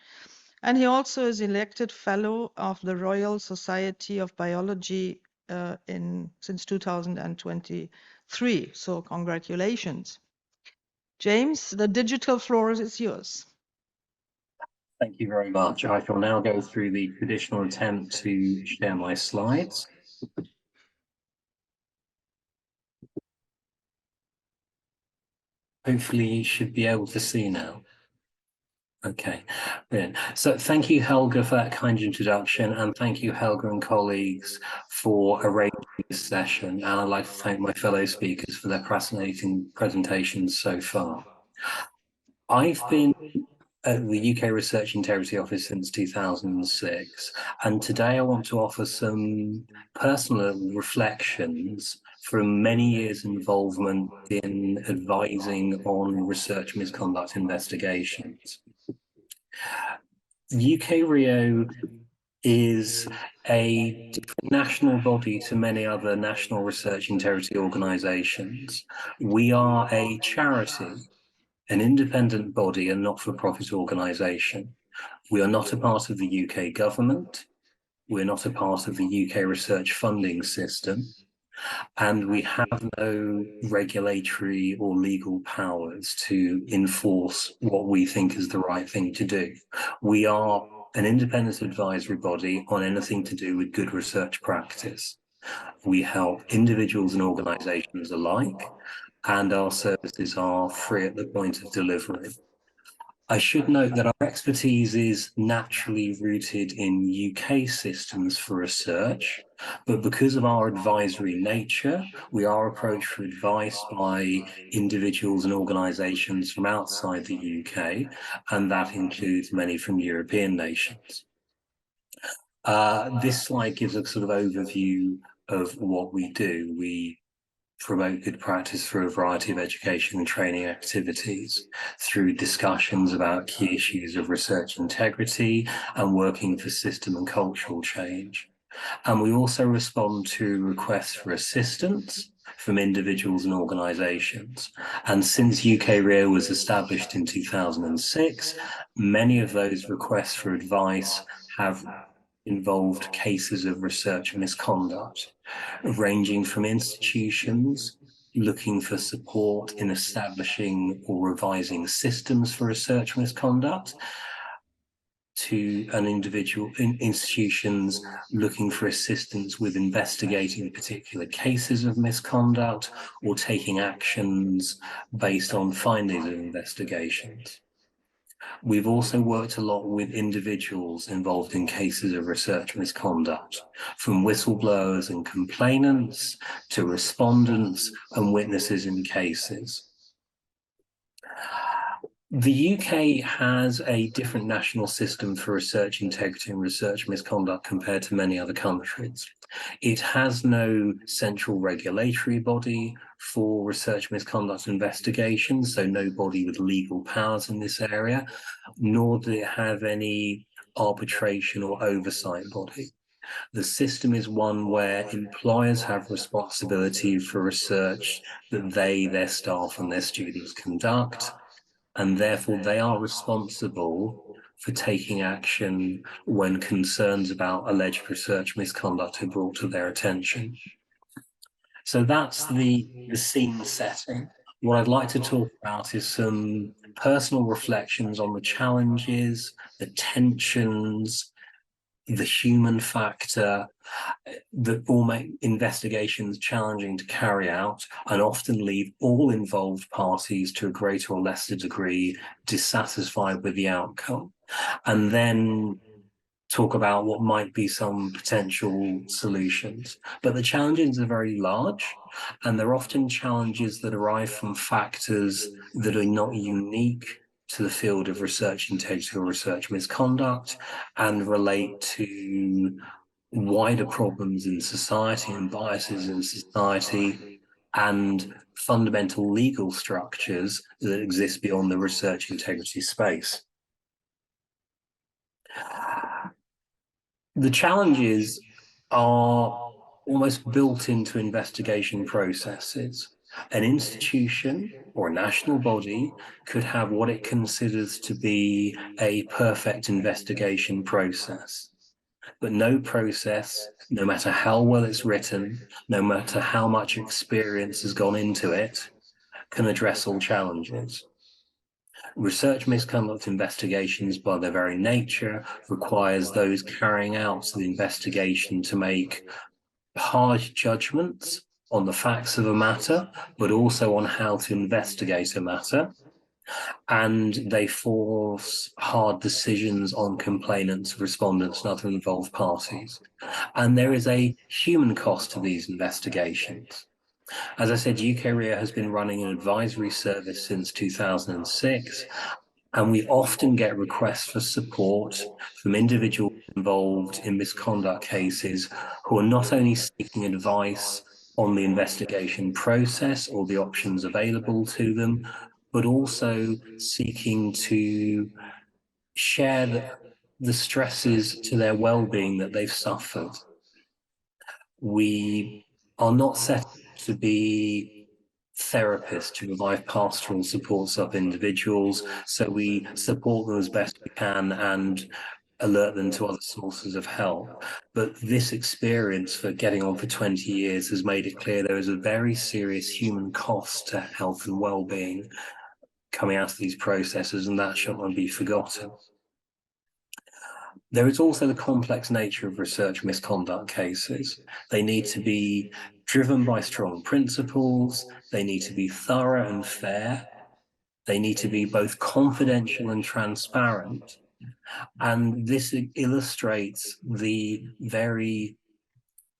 And he also is elected fellow of the Royal Society of Biology since 2023. So congratulations. James, the digital floor is yours. Thank you very much. I shall now go through the traditional attempt to share my slides. Hopefully you should be able to see now. Okay, brilliant. So thank you, Helga, for that kind introduction, and thank you, Helga and colleagues, for arranging this session. And I'd like to thank my fellow speakers for their fascinating presentations so far. I've been at the UK Research Integrity Office since 2006, and today I want to offer some personal reflections from many years' involvement in advising on research misconduct investigations. UK RIO is a different national body to many other national research integrity organisations. We are a charity, an independent body, a not-for-profit organisation. We are not a part of the UK government. We're not a part of the UK research funding system. And we have no regulatory or legal powers to enforce what we think is the right thing to do. We are an independent advisory body on anything to do with good research practice. We help individuals and organisations alike, and our services are free at the point of delivery. I should note that our expertise is naturally rooted in UK systems for research, but because of our advisory nature, we are approached for advice by individuals and organisations from outside the UK, and that includes many from European nations. This slide gives a sort of overview of what we do. We promote good practice through a variety of education and training activities, through discussions about key issues of research integrity and working for system and cultural change. And we also respond to requests for assistance from individuals and organisations. And since ENRIO was established in 2006, many of those requests for advice have involved cases of research misconduct, ranging from institutions looking for support in establishing or revising systems for research misconduct, to an individual institutions looking for assistance with investigating particular cases of misconduct or taking actions based on findings of investigations. We've also worked a lot with individuals involved in cases of research misconduct, from whistleblowers and complainants to respondents and witnesses in cases. The UK has a different national system for research integrity and research misconduct compared to many other countries. It has no central regulatory body for research misconduct investigations, so no body with legal powers in this area, nor does it have any arbitration or oversight body. The system is one where employers have responsibility for research that they, their staff, and their students conduct, and therefore they are responsible for taking action when concerns about alleged research misconduct are brought to their attention. So that's the scene setting. What I'd like to talk about is some personal reflections on the challenges, the tensions, the human factor that all make investigations challenging to carry out and often leave all involved parties to a greater or lesser degree dissatisfied with the outcome. And then talk about what might be some potential solutions. But the challenges are very large, and they're often challenges that arise from factors that are not unique to the field of research integrity or research misconduct, and relate to wider problems in society and biases in society and fundamental legal structures that exist beyond the research integrity space. The challenges are almost built into investigation processes. An institution or a national body could have what it considers to be a perfect investigation process. But no process, no matter how well it's written, no matter how much experience has gone into it, can address all challenges. Research misconduct investigations, by their very nature, requires those carrying out the investigation to make hard judgments on the facts of a matter, but also on how to investigate a matter. And they force hard decisions on complainants, respondents, and other involved parties. And there is a human cost to these investigations. As I said, ENRIO has been running an advisory service since 2006, and we often get requests for support from individuals involved in misconduct cases who are not only seeking advice on the investigation process or the options available to them, but also seeking to share the stresses to their well-being that they've suffered. We are not set to be therapists to provide pastoral support of individuals, so we support them as best we can and alert them to other sources of help. But this experience for getting on for 20 years has made it clear there is a very serious human cost to health and well-being coming out of these processes, and that shouldn't be forgotten. There is also the complex nature of research misconduct cases. They need to be driven by strong principles, they need to be thorough and fair, They need to be both confidential and transparent. And this illustrates the very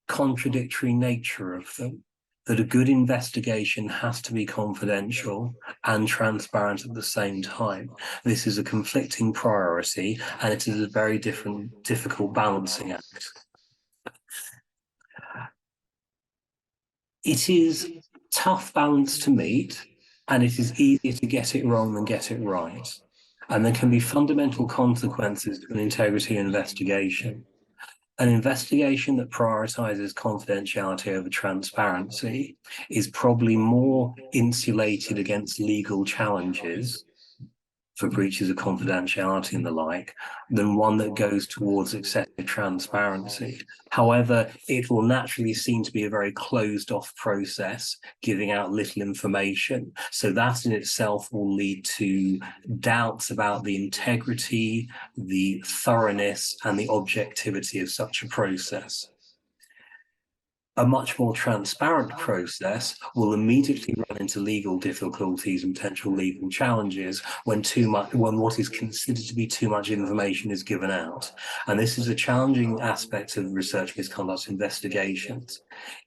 contradictory nature of them, that a good investigation has to be confidential and transparent at the same time. This is a conflicting priority, and it is a very difficult balancing act. It is a tough balance to meet, and it is easier to get it wrong than get it right. And there can be fundamental consequences to an integrity investigation. An investigation that prioritizes confidentiality over transparency is probably more insulated against legal challenges for breaches of confidentiality and the like than one that goes towards excessive transparency. However, it will naturally seem to be a very closed off process, giving out little information. So that in itself will lead to doubts about the integrity, the thoroughness, and the objectivity of such a process. A much more transparent process will immediately run into legal difficulties and potential legal challenges when what is considered to be too much information is given out. And this is a challenging aspect of research misconduct investigations.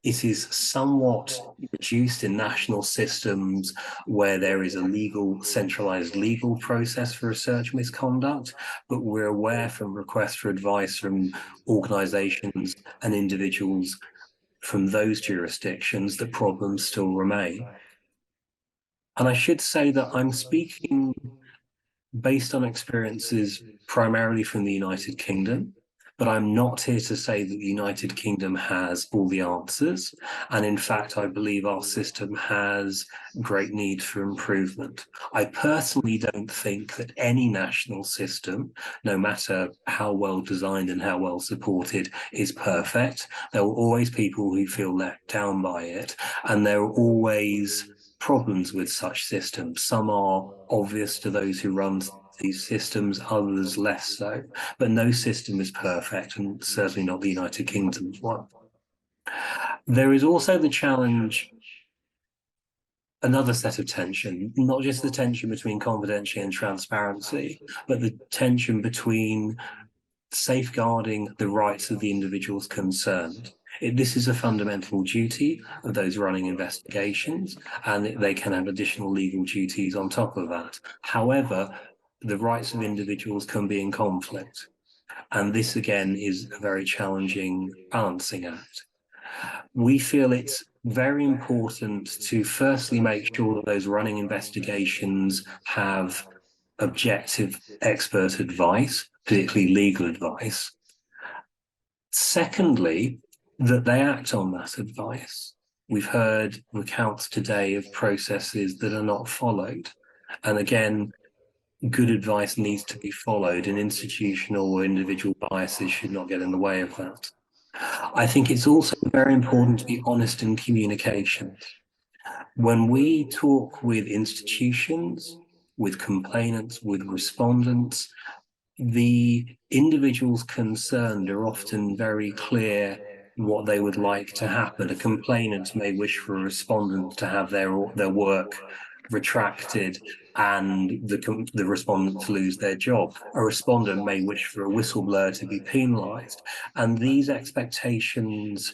It is somewhat reduced in national systems where there is a centralized legal process for research misconduct, but we're aware from requests for advice from organizations and individuals from those jurisdictions that problems still remain. And I should say that I'm speaking based on experiences primarily from the United Kingdom, but I'm not here to say that the United Kingdom has all the answers. And in fact, I believe our system has great need for improvement. I personally don't think that any national system, no matter how well designed and how well supported, is perfect. There will always be people who feel let down by it, and there are always problems with such systems. Some are obvious to those who run these systems, others less so. But no system is perfect, and certainly not the United Kingdom's one. There is also the challenge, another set of tension, not just the tension between confidentiality and transparency, but the tension between safeguarding the rights of the individuals concerned. This is a fundamental duty of those running investigations, and they can have additional legal duties on top of that. However, the rights of individuals can be in conflict. And this, again, is a very challenging balancing act. We feel it's very important to firstly make sure that those running investigations have objective expert advice, particularly legal advice. Secondly, that they act on that advice. We've heard recounts today of processes that are not followed. And again, good advice needs to be followed, and institutional or individual biases should not get in the way of that. I think it's also very important to be honest in communication. When we talk with institutions, with complainants, with respondents, the individuals concerned are often very clear what they would like to happen. A complainant may wish for a respondent to have their work retracted and the respondent to lose their job. A respondent may wish for a whistleblower to be penalised. And these expectations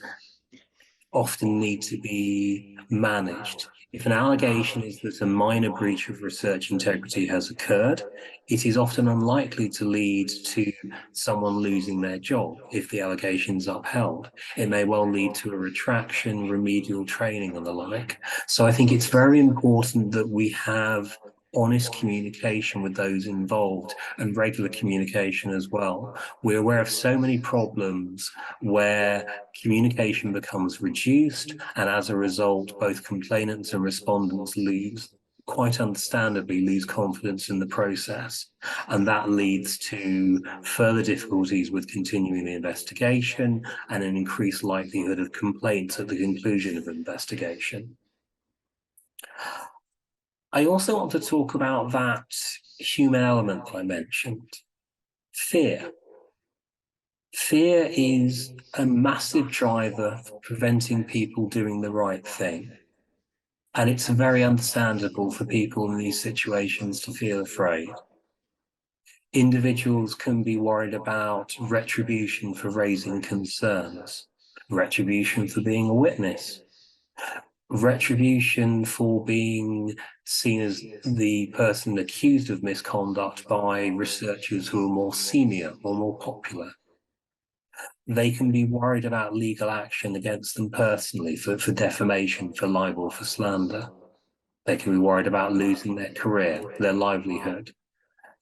often need to be managed. If an allegation is that a minor breach of research integrity has occurred, it is often unlikely to lead to someone losing their job if the allegation is upheld. It may well lead to a retraction, remedial training, and the like. So I think it's very important that we have honest communication with those involved and regular communication as well. We're aware of so many problems where communication becomes reduced, and as a result, both complainants and respondents quite understandably lose confidence in the process. And that leads to further difficulties with continuing the investigation and an increased likelihood of complaints at the conclusion of investigation. I also want to talk about that human element that I mentioned, fear. Fear is a massive driver for preventing people doing the right thing. And it's very understandable for people in these situations to feel afraid. Individuals can be worried about retribution for raising concerns, retribution for being a witness, retribution for being seen as the person accused of misconduct by researchers who are more senior or more popular. They can be worried about legal action against them personally for defamation, for libel, for slander. They can be worried about losing their career, their livelihood,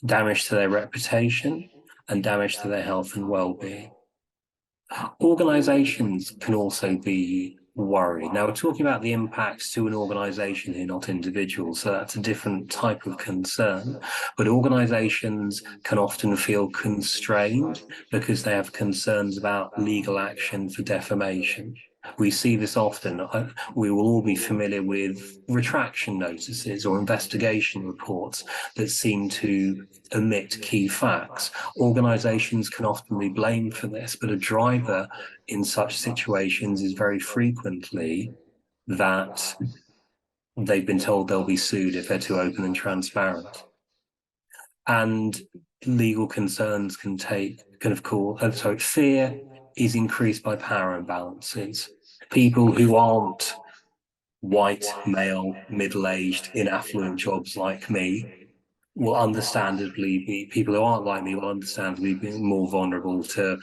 damage to their reputation, and damage to their health and well-being. Organizations can also be worried. Now, we're talking about the impacts to an organization here, not individuals, so that's a different type of concern. But organizations can often feel constrained because they have concerns about legal action for defamation. We see this often. We will all be familiar with retraction notices or investigation reports that seem to omit key facts. Organizations can often be blamed for this, but a driver in such situations is very frequently that they've been told they'll be sued if they're too open and transparent. And legal concerns can of course, fear is increased by power imbalances. People who aren't white, male, middle-aged, in affluent jobs like me will understandably be, people who aren't like me will understandably be more vulnerable to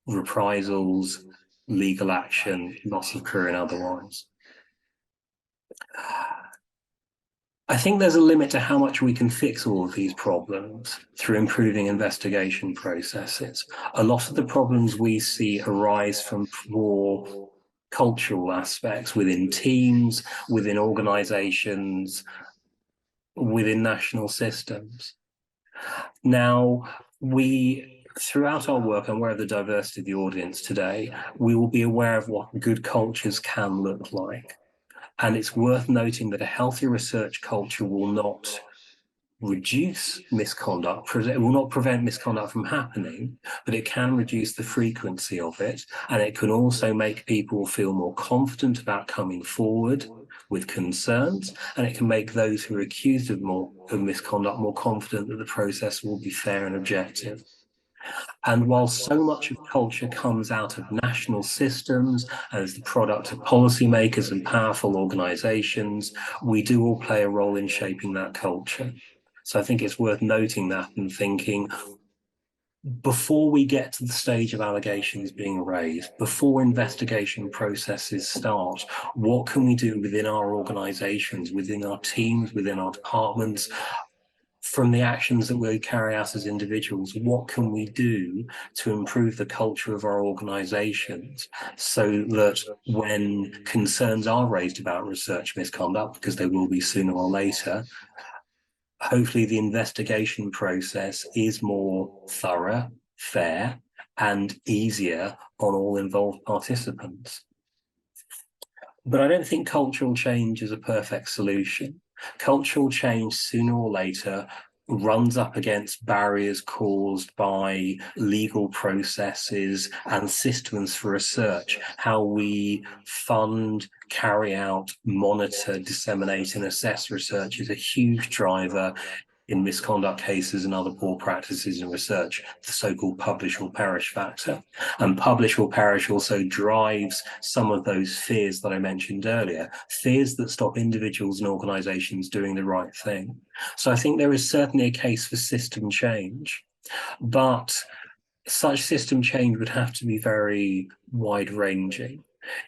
reprisals, legal action, loss of career and otherwise. I think there's a limit to how much we can fix all of these problems through improving investigation processes. A lot of the problems we see arise from poor cultural aspects within teams, within organizations, within national systems. Now, throughout our work, and aware of the diversity of the audience today, we will be aware of what good cultures can look like. And it's worth noting that a healthy research culture will not reduce misconduct, it will not prevent misconduct from happening, but it can reduce the frequency of it. And it can also make people feel more confident about coming forward with concerns. And it can make those who are accused of misconduct more confident that the process will be fair and objective. And while so much of culture comes out of national systems as the product of policymakers and powerful organizations, we do all play a role in shaping that culture. So I think it's worth noting that and thinking, before we get to the stage of allegations being raised, before investigation processes start, what can we do within our organizations, within our teams, within our departments, from the actions that we carry out as individuals? What can we do to improve the culture of our organizations so that when concerns are raised about research misconduct, because they will be sooner or later, hopefully the investigation process is more thorough, fair, and easier on all involved participants. But I don't think cultural change is a perfect solution. Cultural change, sooner or later, runs up against barriers caused by legal processes and systems for research. How we fund, carry out, monitor, disseminate, and assess research is a huge driver in misconduct cases and other poor practices in research, the so-called publish or perish factor. And publish or perish also drives some of those fears that I mentioned earlier, fears that stop individuals and organizations doing the right thing. So I think there is certainly a case for system change, but such system change would have to be very wide-ranging.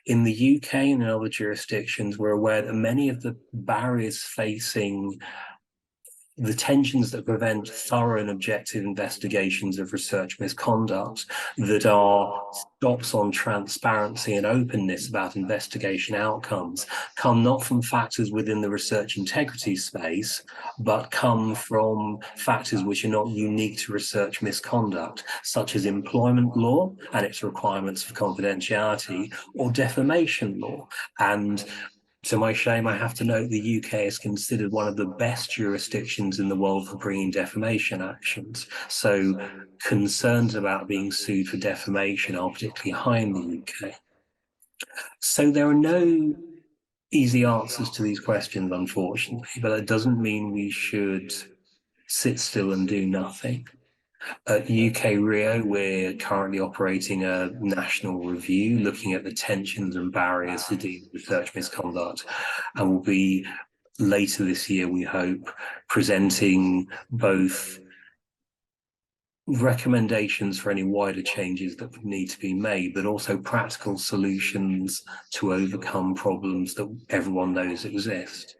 In the UK and in other jurisdictions, we're aware that many of the barriers facing the tensions that prevent thorough and objective investigations of research misconduct, that are stops on transparency and openness about investigation outcomes, come not from factors within the research integrity space, but come from factors which are not unique to research misconduct, such as employment law and its requirements for confidentiality, or defamation law. And to my shame, I have to note the UK is considered one of the best jurisdictions in the world for bringing defamation actions. So concerns about being sued for defamation are particularly high in the UK. So there are no easy answers to these questions, unfortunately, but that doesn't mean we should sit still and do nothing. At ENRIO, we're currently operating a national review looking at the tensions and barriers to dealing with research misconduct, and we'll be later this year, we hope, presenting both recommendations for any wider changes that would need to be made, but also practical solutions to overcome problems that everyone knows exist.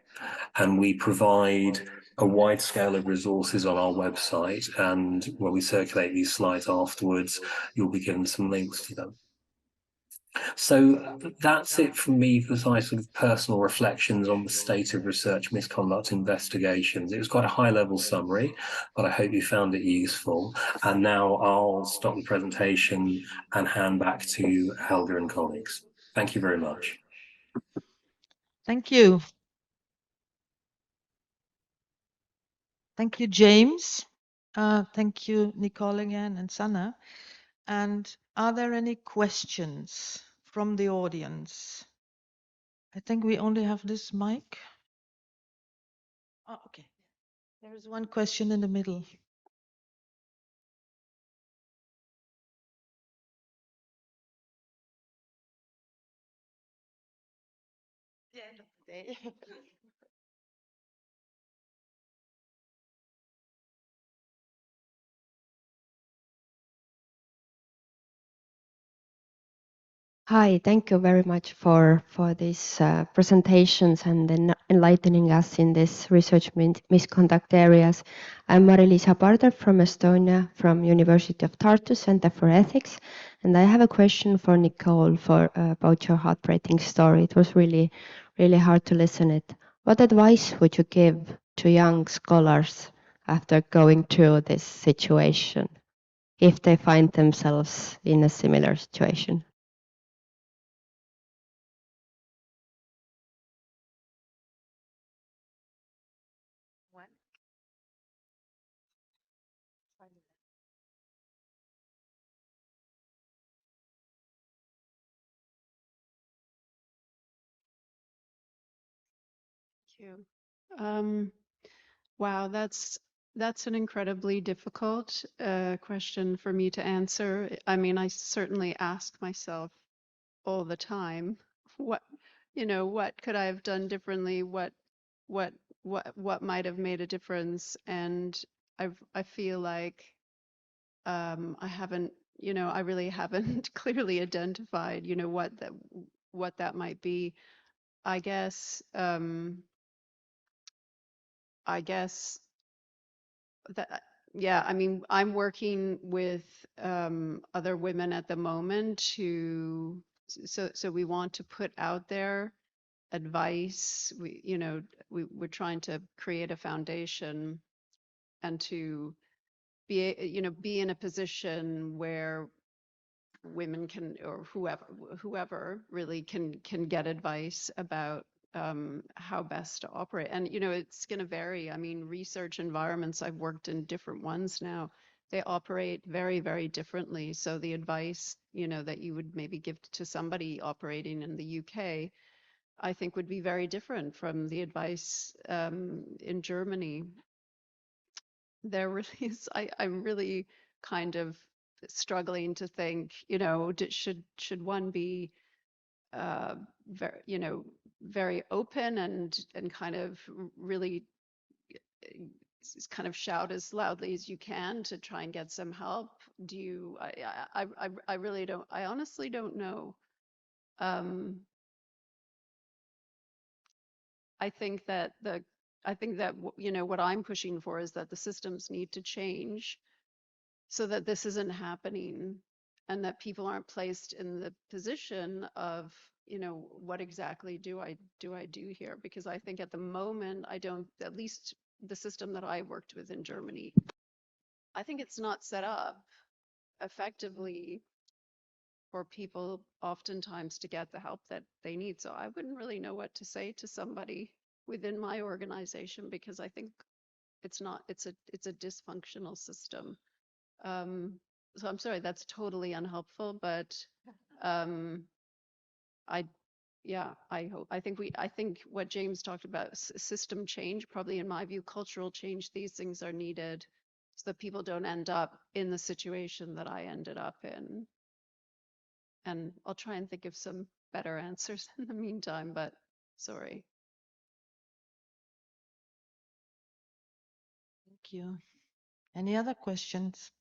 And we provide a wide scale of resources on our website, and when we circulate these slides afterwards, you'll be given some links to them. So that's it from me for my sort of personal reflections on the state of research misconduct investigations. It was quite a high-level summary, but I hope you found it useful. And now I'll stop the presentation and hand back to Helga and colleagues. Thank you very much. Thank you. Thank you, James. Thank you, Nicole again and Sanna. And are there any questions from the audience? I think we only have this mic. Oh, okay. There is one question in the middle. The end of the day. Hi, thank you very much for these presentations and enlightening us in this research misconduct areas. I'm Mari-Liisa Parder from Estonia, from University of Tartu Center for Ethics, and I have a question for Nicole about your heartbreaking story. It was really, really hard to listen it. What advice would you give to young scholars after going through this situation, if they find themselves in a similar situation? Thank you. Wow, that's an incredibly difficult question for me to answer. I mean, I certainly ask myself all the time, what, what could I have done differently? What, what might have made a difference? And I feel like I haven't, I really haven't clearly identified, what that might be. I guess, I guess that, yeah, I mean, I'm working with other women at the moment who, so we want to put out there advice. We're trying to create a foundation and to be in a position where women can, or whoever really can get advice about how best to operate. And it's going to vary. I mean, research environments, I've worked in different ones now, they operate very, very differently. So the advice that you would maybe give to somebody operating in the UK, I think would be very different from the advice in Germany. There really is, I'm really kind of struggling to think, should one be very, very open and kind of really kind of shout as loudly as you can to try and get some help? Do you, I really don't, I honestly don't know. I think that what I'm pushing for is that the systems need to change so that this isn't happening and that people aren't placed in the position of, what exactly do I do here? Because I think at the moment, I don't, at least the system that I worked with in Germany, I think it's not set up effectively for people oftentimes to get the help that they need. So I wouldn't really know what to say to somebody within my organization, because I think it's a dysfunctional system. So I'm sorry, that's totally unhelpful, but I yeah, I think what James talked about, system change, probably in my view, cultural change, these things are needed so that people don't end up in the situation that I ended up in. And I'll try and think of some better answers in the meantime, but sorry. Thank you. Any other questions?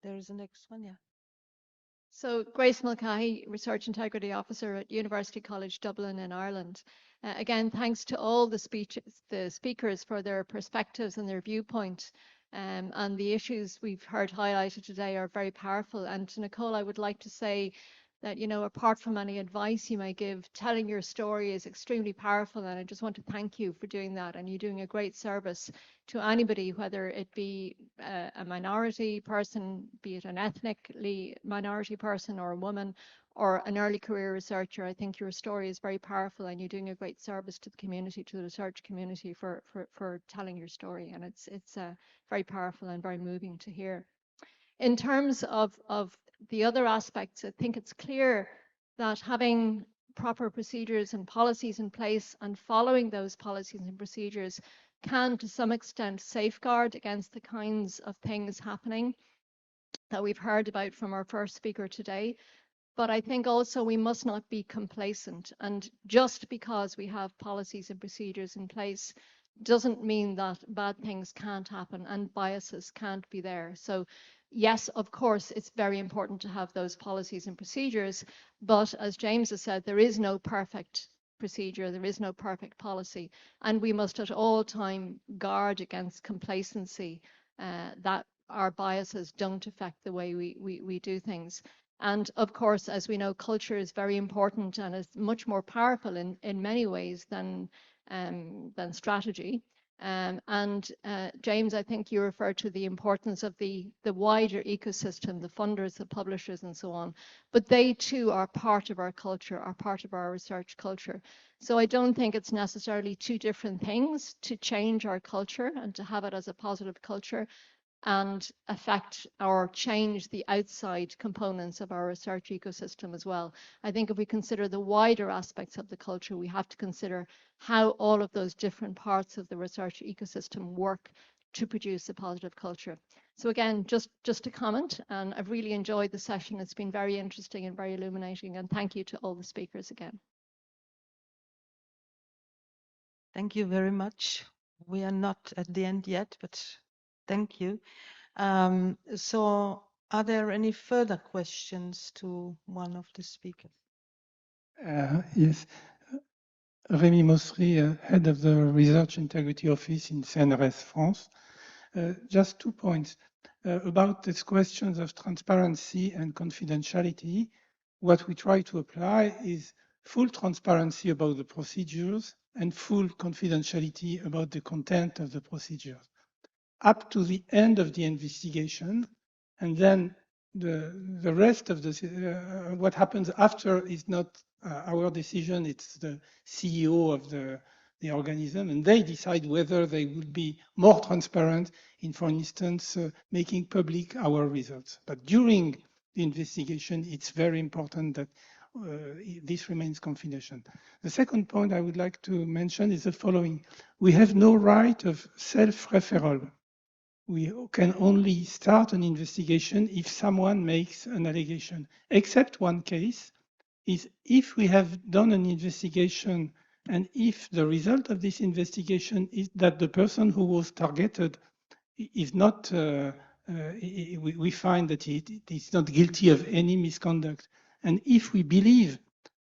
There is the next one, yeah. So Grace Mulcahy, Research Integrity Officer at University College Dublin in Ireland. Again, thanks to all the speakers for their perspectives and their viewpoint. And the issues we've heard highlighted today are very powerful. And to Nicole, I would like to say that, you know, apart from any advice you may give, telling your story is extremely powerful. And I just want to thank you for doing that. And you're doing a great service to anybody, whether it be a minority person, be it an ethnically minority person or a woman, or an early career researcher. I think your story is very powerful and you're doing a great service to the community, to the research community for telling your story. And it's very powerful and very moving to hear. In terms of the other aspects, I think it's clear that having proper procedures and policies in place and following those policies and procedures can, to some extent, safeguard against the kinds of things happening that we've heard about from our first speaker today. But I think also we must not be complacent. And just because we have policies and procedures in place doesn't mean that bad things can't happen and biases can't be there. So yes, of course, it's very important to have those policies and procedures. But as James has said, there is no perfect procedure, there is no perfect policy. And we must at all time guard against complacency, that our biases don't affect the way we do things. And of course, as we know, culture is very important and is much more powerful in many ways than strategy. James, I think you referred to the importance of the wider ecosystem, the funders, the publishers, and so on. But they too are part of our culture, are part of our research culture. So I don't think it's necessarily two different things to change our culture and to have it as a positive culture and affect or change the outside components of our research ecosystem as well. I think if we consider the wider aspects of the culture, we have to consider how all of those different parts of the research ecosystem work to produce a positive culture. So again, just a comment, and I've really enjoyed the session. It's been very interesting and very illuminating, and thank you to all the speakers again. Thank you very much. We are not at the end yet, but thank you. So are there any further questions to one of the speakers? Yes. Rémi Mossery, head of the Research Integrity Office in CNRS France. Just 2 points. About these questions of transparency and confidentiality, what we try to apply is full transparency about the procedures and full confidentiality about the content of the procedures up to the end of the investigation, and then the rest of the what happens after is not our decision. It's the CEO of the organism, and they decide whether they will be more transparent in, for instance, making public our results. But during the investigation, it's very important that this remains confidential. The second point I would like to mention is the following. We have no right of self-referral. We can only start an investigation if someone makes an allegation, except one case is if we have done an investigation and if the result of this investigation is that the person who was targeted is not, we find that he is not guilty of any misconduct. And if we believe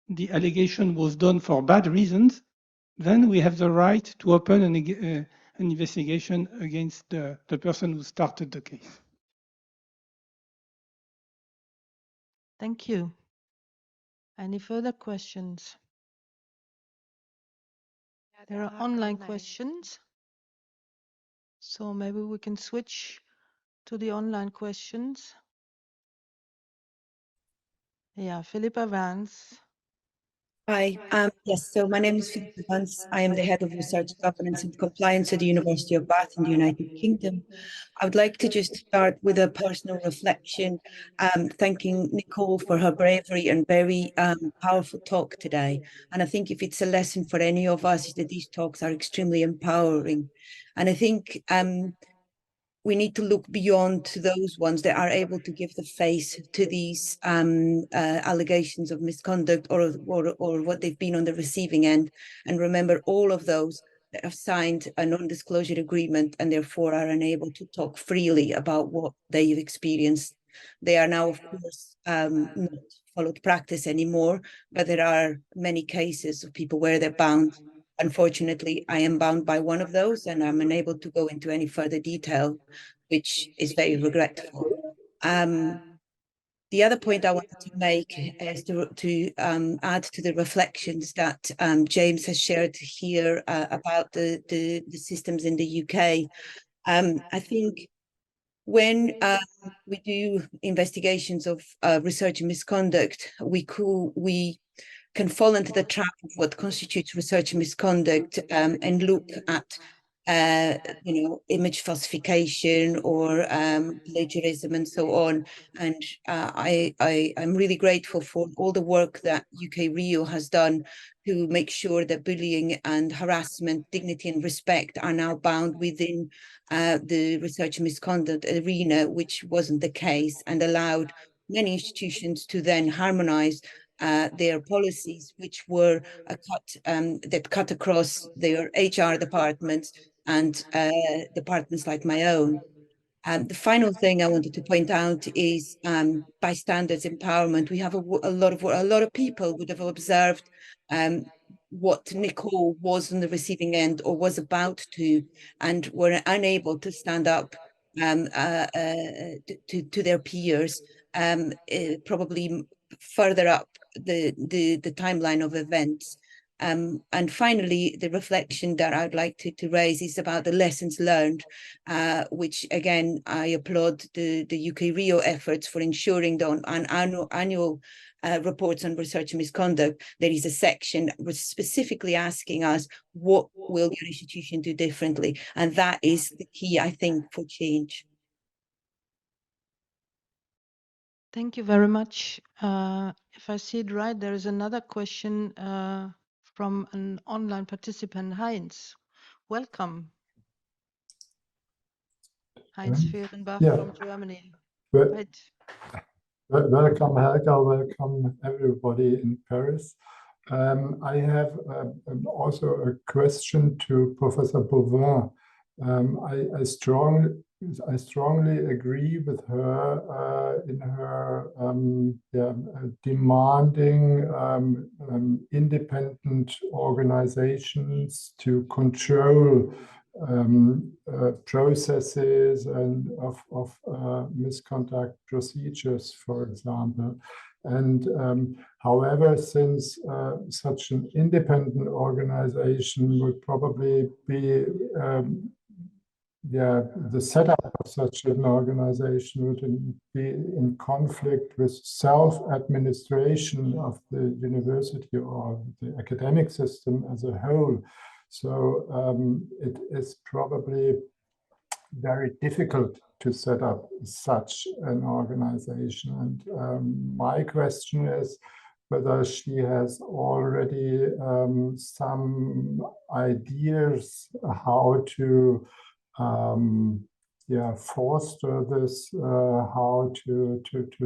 the allegation was done for bad reasons, then we have the right to open an investigation against the person who started the case. Thank you. Any further questions? There are online questions. So maybe we can switch to the online questions. Yeah, Philippa Vance. Hi, yes, so my name is Philippa Bunce. I am the head of research governance and compliance at the University of Bath in the United Kingdom. I would like to just start with a personal reflection, thanking Nicole for her bravery and very powerful talk today. And I think if it's a lesson for any of us, is that these talks are extremely empowering. And I think we need to look beyond to those ones that are able to give the face to these allegations of misconduct or what they've been on the receiving end, and remember all of those that have signed a non-disclosure agreement and therefore are unable to talk freely about what they've experienced. They are now, of course, not followed practice anymore, but there are many cases of people where they're bound. Unfortunately, I am bound by one of those, and I'm unable to go into any further detail, which is very regretful. The other point I wanted to make is to add to the reflections that James has shared here about the systems in the UK. I think when we do investigations of research misconduct, we can fall into the trap of what constitutes research misconduct and look at image falsification or plagiarism and so on. And I'm really grateful for all the work that ENRIO has done to make sure that bullying and harassment, dignity and respect are now bound within the research misconduct arena, which wasn't the case, and allowed many institutions to then harmonize their policies, which were that cut across their HR departments and departments like my own. The final thing I wanted to point out is bystanders empowerment. We have a lot of people would have observed what Nicole was on the receiving end or was about to, and were unable to stand up to their peers, probably further up the timeline of events. And finally, the reflection that I'd like to raise is about the lessons learned, which again, I applaud the ENRIO efforts for ensuring that on annual reports on research misconduct, there is a section specifically asking us, what will your institution do differently? And that is the key, I think, for change. Thank you very much. If I see it right, there is another question from an online participant, Heinz. Welcome. Heinz Fehrenbach from Germany. Right. Welcome, Helga. Welcome, everybody in Paris. I have also a question to Professor Boivin. I strongly agree with her in her demanding independent organizations to control processes and of misconduct procedures, for example. And however, since such an independent organization would probably be the setup of such an organization would be in conflict with self-administration of the university or the academic system as a whole. So it is probably very difficult to set up such an organization. And my question is whether she has already some ideas how to foster this, how to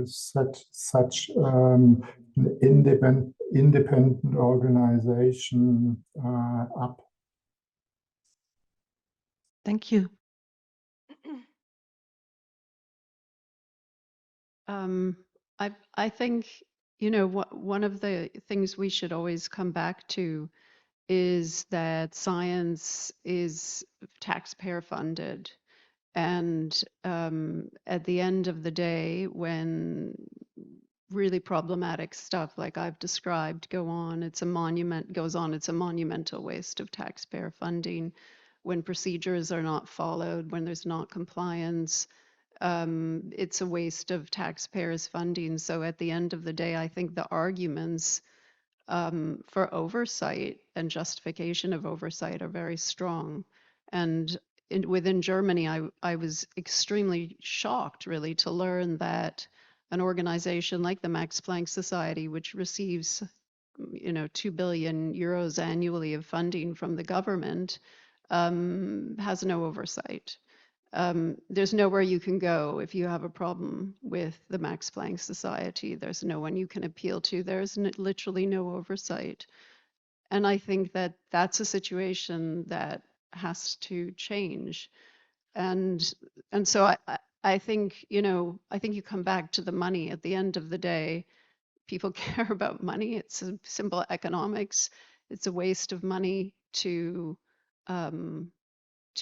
set such an independent organization up. Thank you. I think, one of the things we should always come back to is that science is taxpayer funded. And at the end of the day, when really problematic stuff like I've described goes on, it's a monumental waste of taxpayer funding. When procedures are not followed, when there's not compliance, it's a waste of taxpayers' funding. So at the end of the day, I think the arguments for oversight and justification of oversight are very strong. And within Germany, I was extremely shocked, really, to learn that an organization like the Max Planck Society, which receives 2 billion euros annually of funding from the government, has no oversight. There's nowhere you can go if you have a problem with the Max Planck Society. There's no one you can appeal to. There's literally no oversight. And I think that that's a situation that has to change. And so I think, I think you come back to the money at the end of the day. People care about money. It's a simple economics. It's a waste of money to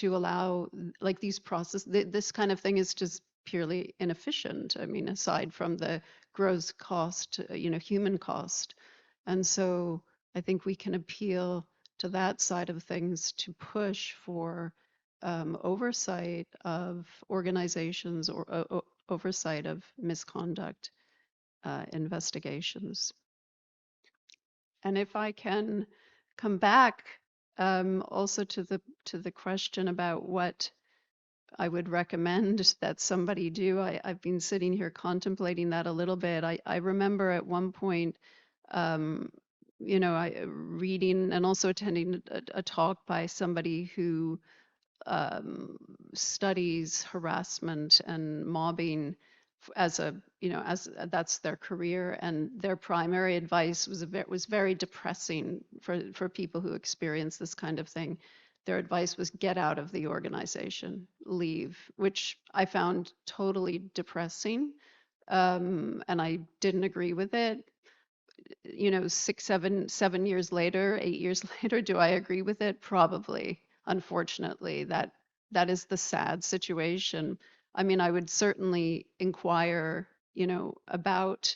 allow like these process. This kind of thing is just purely inefficient. I mean, aside from the gross cost, human cost. And so I think we can appeal to that side of things to push for oversight of organizations or oversight of misconduct investigations. And if I can come back also to the question about what I would recommend that somebody do. I've been sitting here contemplating that a little bit. I remember at one point, I reading and also attending a talk by somebody who studies harassment and mobbing as that's their career, and their primary advice was very depressing for people who experience this kind of thing. Their advice was get out of the organization, leave, which I found totally depressing, and I didn't agree with it. 6, 7 years later, 8 years later, do I agree with it? Probably. Unfortunately, that is the sad situation. I mean, I would certainly inquire, about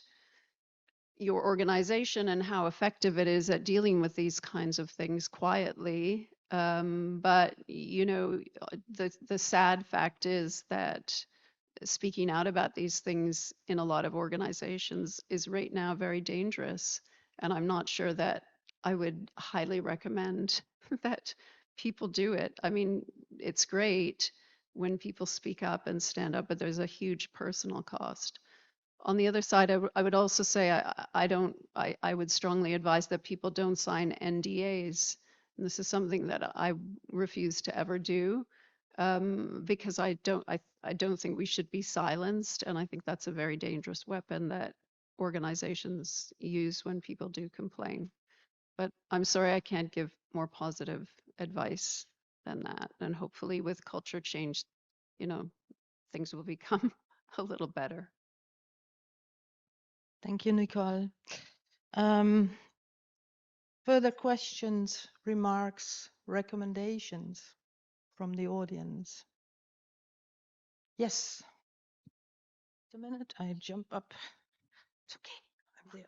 your organization and how effective it is at dealing with these kinds of things quietly. But the sad fact is that speaking out about these things in a lot of organizations is right now very dangerous. And I'm not sure that I would highly recommend that people do it. I mean, it's great when people speak up and stand up, but there's a huge personal cost. On the other side, I would also say I would strongly advise that people don't sign NDAs. And this is something that I refuse to ever do, because I don't think we should be silenced, and I think that's a very dangerous weapon that organizations use when people do complain. But I'm sorry I can't give more positive advice than that. And hopefully with culture change, things will become a little better. Thank you, Nicole. Further questions, remarks, recommendations from the audience? Yes. A minute, I jump up. It's okay. I'm there.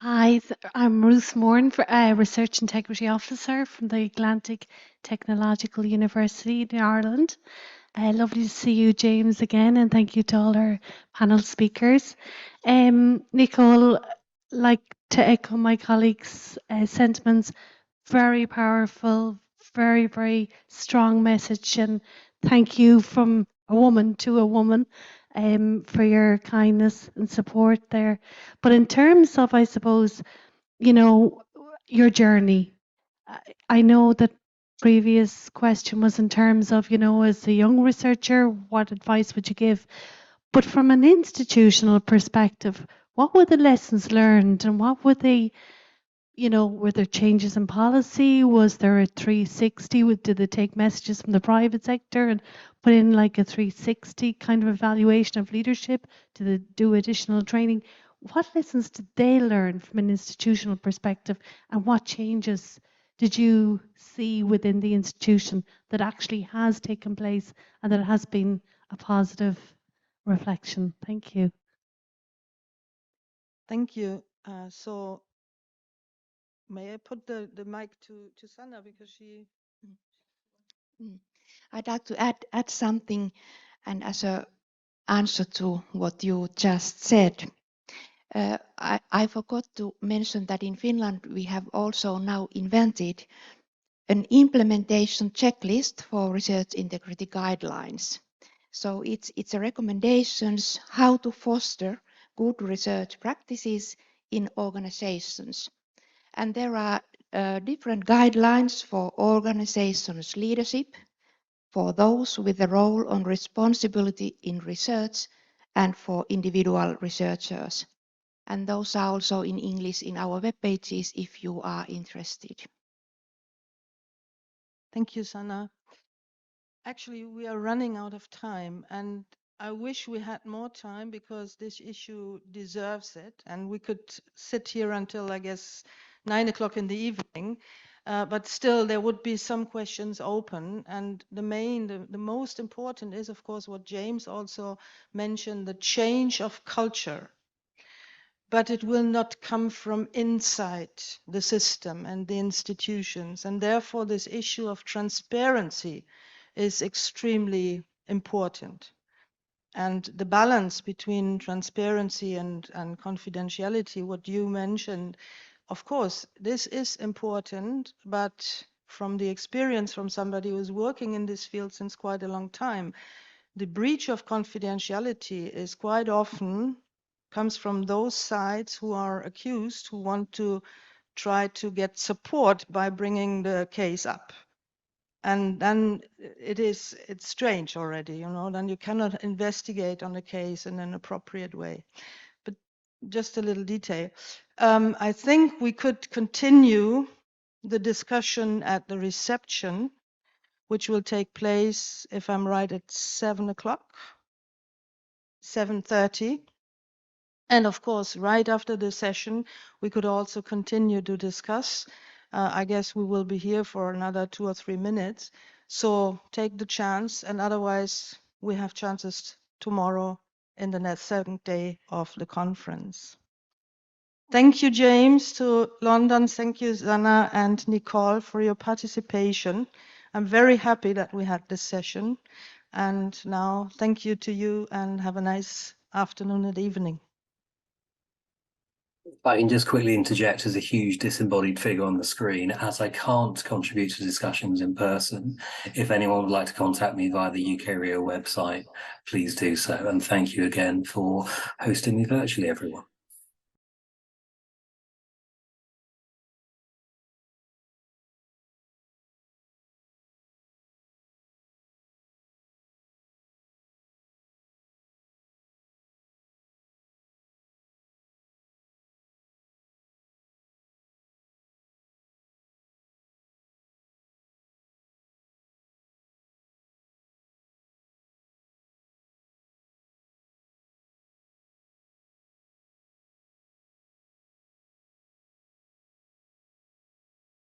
Hi, I'm Ruth Moran, Research Integrity Officer from the Atlantic Technological University in Ireland. Lovely to see you, James, again, and thank you to all our panel speakers. Nicole, like to echo my colleagues' sentiments, very powerful, very, very strong message, and thank you from a woman to a woman for your kindness and support there. But in terms of, I suppose, your journey, I know that previous question was in terms of, as a young researcher, what advice would you give? But from an institutional perspective, what were the lessons learned and what were they, were there changes in policy? Was there a 360? Did they take messages from the private sector and put in like a 360 kind of evaluation of leadership? Did they do additional training? What lessons did they learn from an institutional perspective, and what changes did you see within the institution that actually has taken place and that has been a positive reflection? Thank you. Thank you. So may I put the mic to Sanna because she... I'd like to add something, and as an answer to what you just said. I forgot to mention that in Finland we have also now invented an implementation checklist for research integrity guidelines. So it's a recommendations how to foster good research practices in organizations. And there are different guidelines for organizations leadership, for those with a role on responsibility in research, and for individual researchers. And those are also in English in our web pages if you are interested. Thank you, Sanna. Actually, we are running out of time, and I wish we had more time because this issue deserves it. And we could sit here until, I guess, 9 o'clock in the evening. But still, there would be some questions open. And the most important is, of course, what James also mentioned, the change of culture. But it will not come from inside the system and the institutions. And therefore, this issue of transparency is extremely important. And the balance between transparency and confidentiality, what you mentioned, of course, this is important, but from the experience from somebody who's working in this field since quite a long time, the breach of confidentiality is quite often comes from those sides who are accused, who want to try to get support by bringing the case up. And then it's strange already, then you cannot investigate on the case in an appropriate way. But just a little detail. I think we could continue the discussion at the reception, which will take place, if I'm right, at 7 o'clock, 7:30. And of course, right after the session, we could also continue to discuss. I guess we will be here for another 2 or 3 minutes. So take the chance, and otherwise we have chances tomorrow in the next second day of the conference. Thank you, James, to London. Thank you, Sanna and Nicole, for your participation. I'm very happy that we had this session. And now, thank you to you, and have a nice afternoon and evening. I can just quickly interject as a huge disembodied figure on the screen, as I can't contribute to discussions in person. If anyone would like to contact me via the ENRIO website, please do so. And thank you again for hosting me virtually, everyone.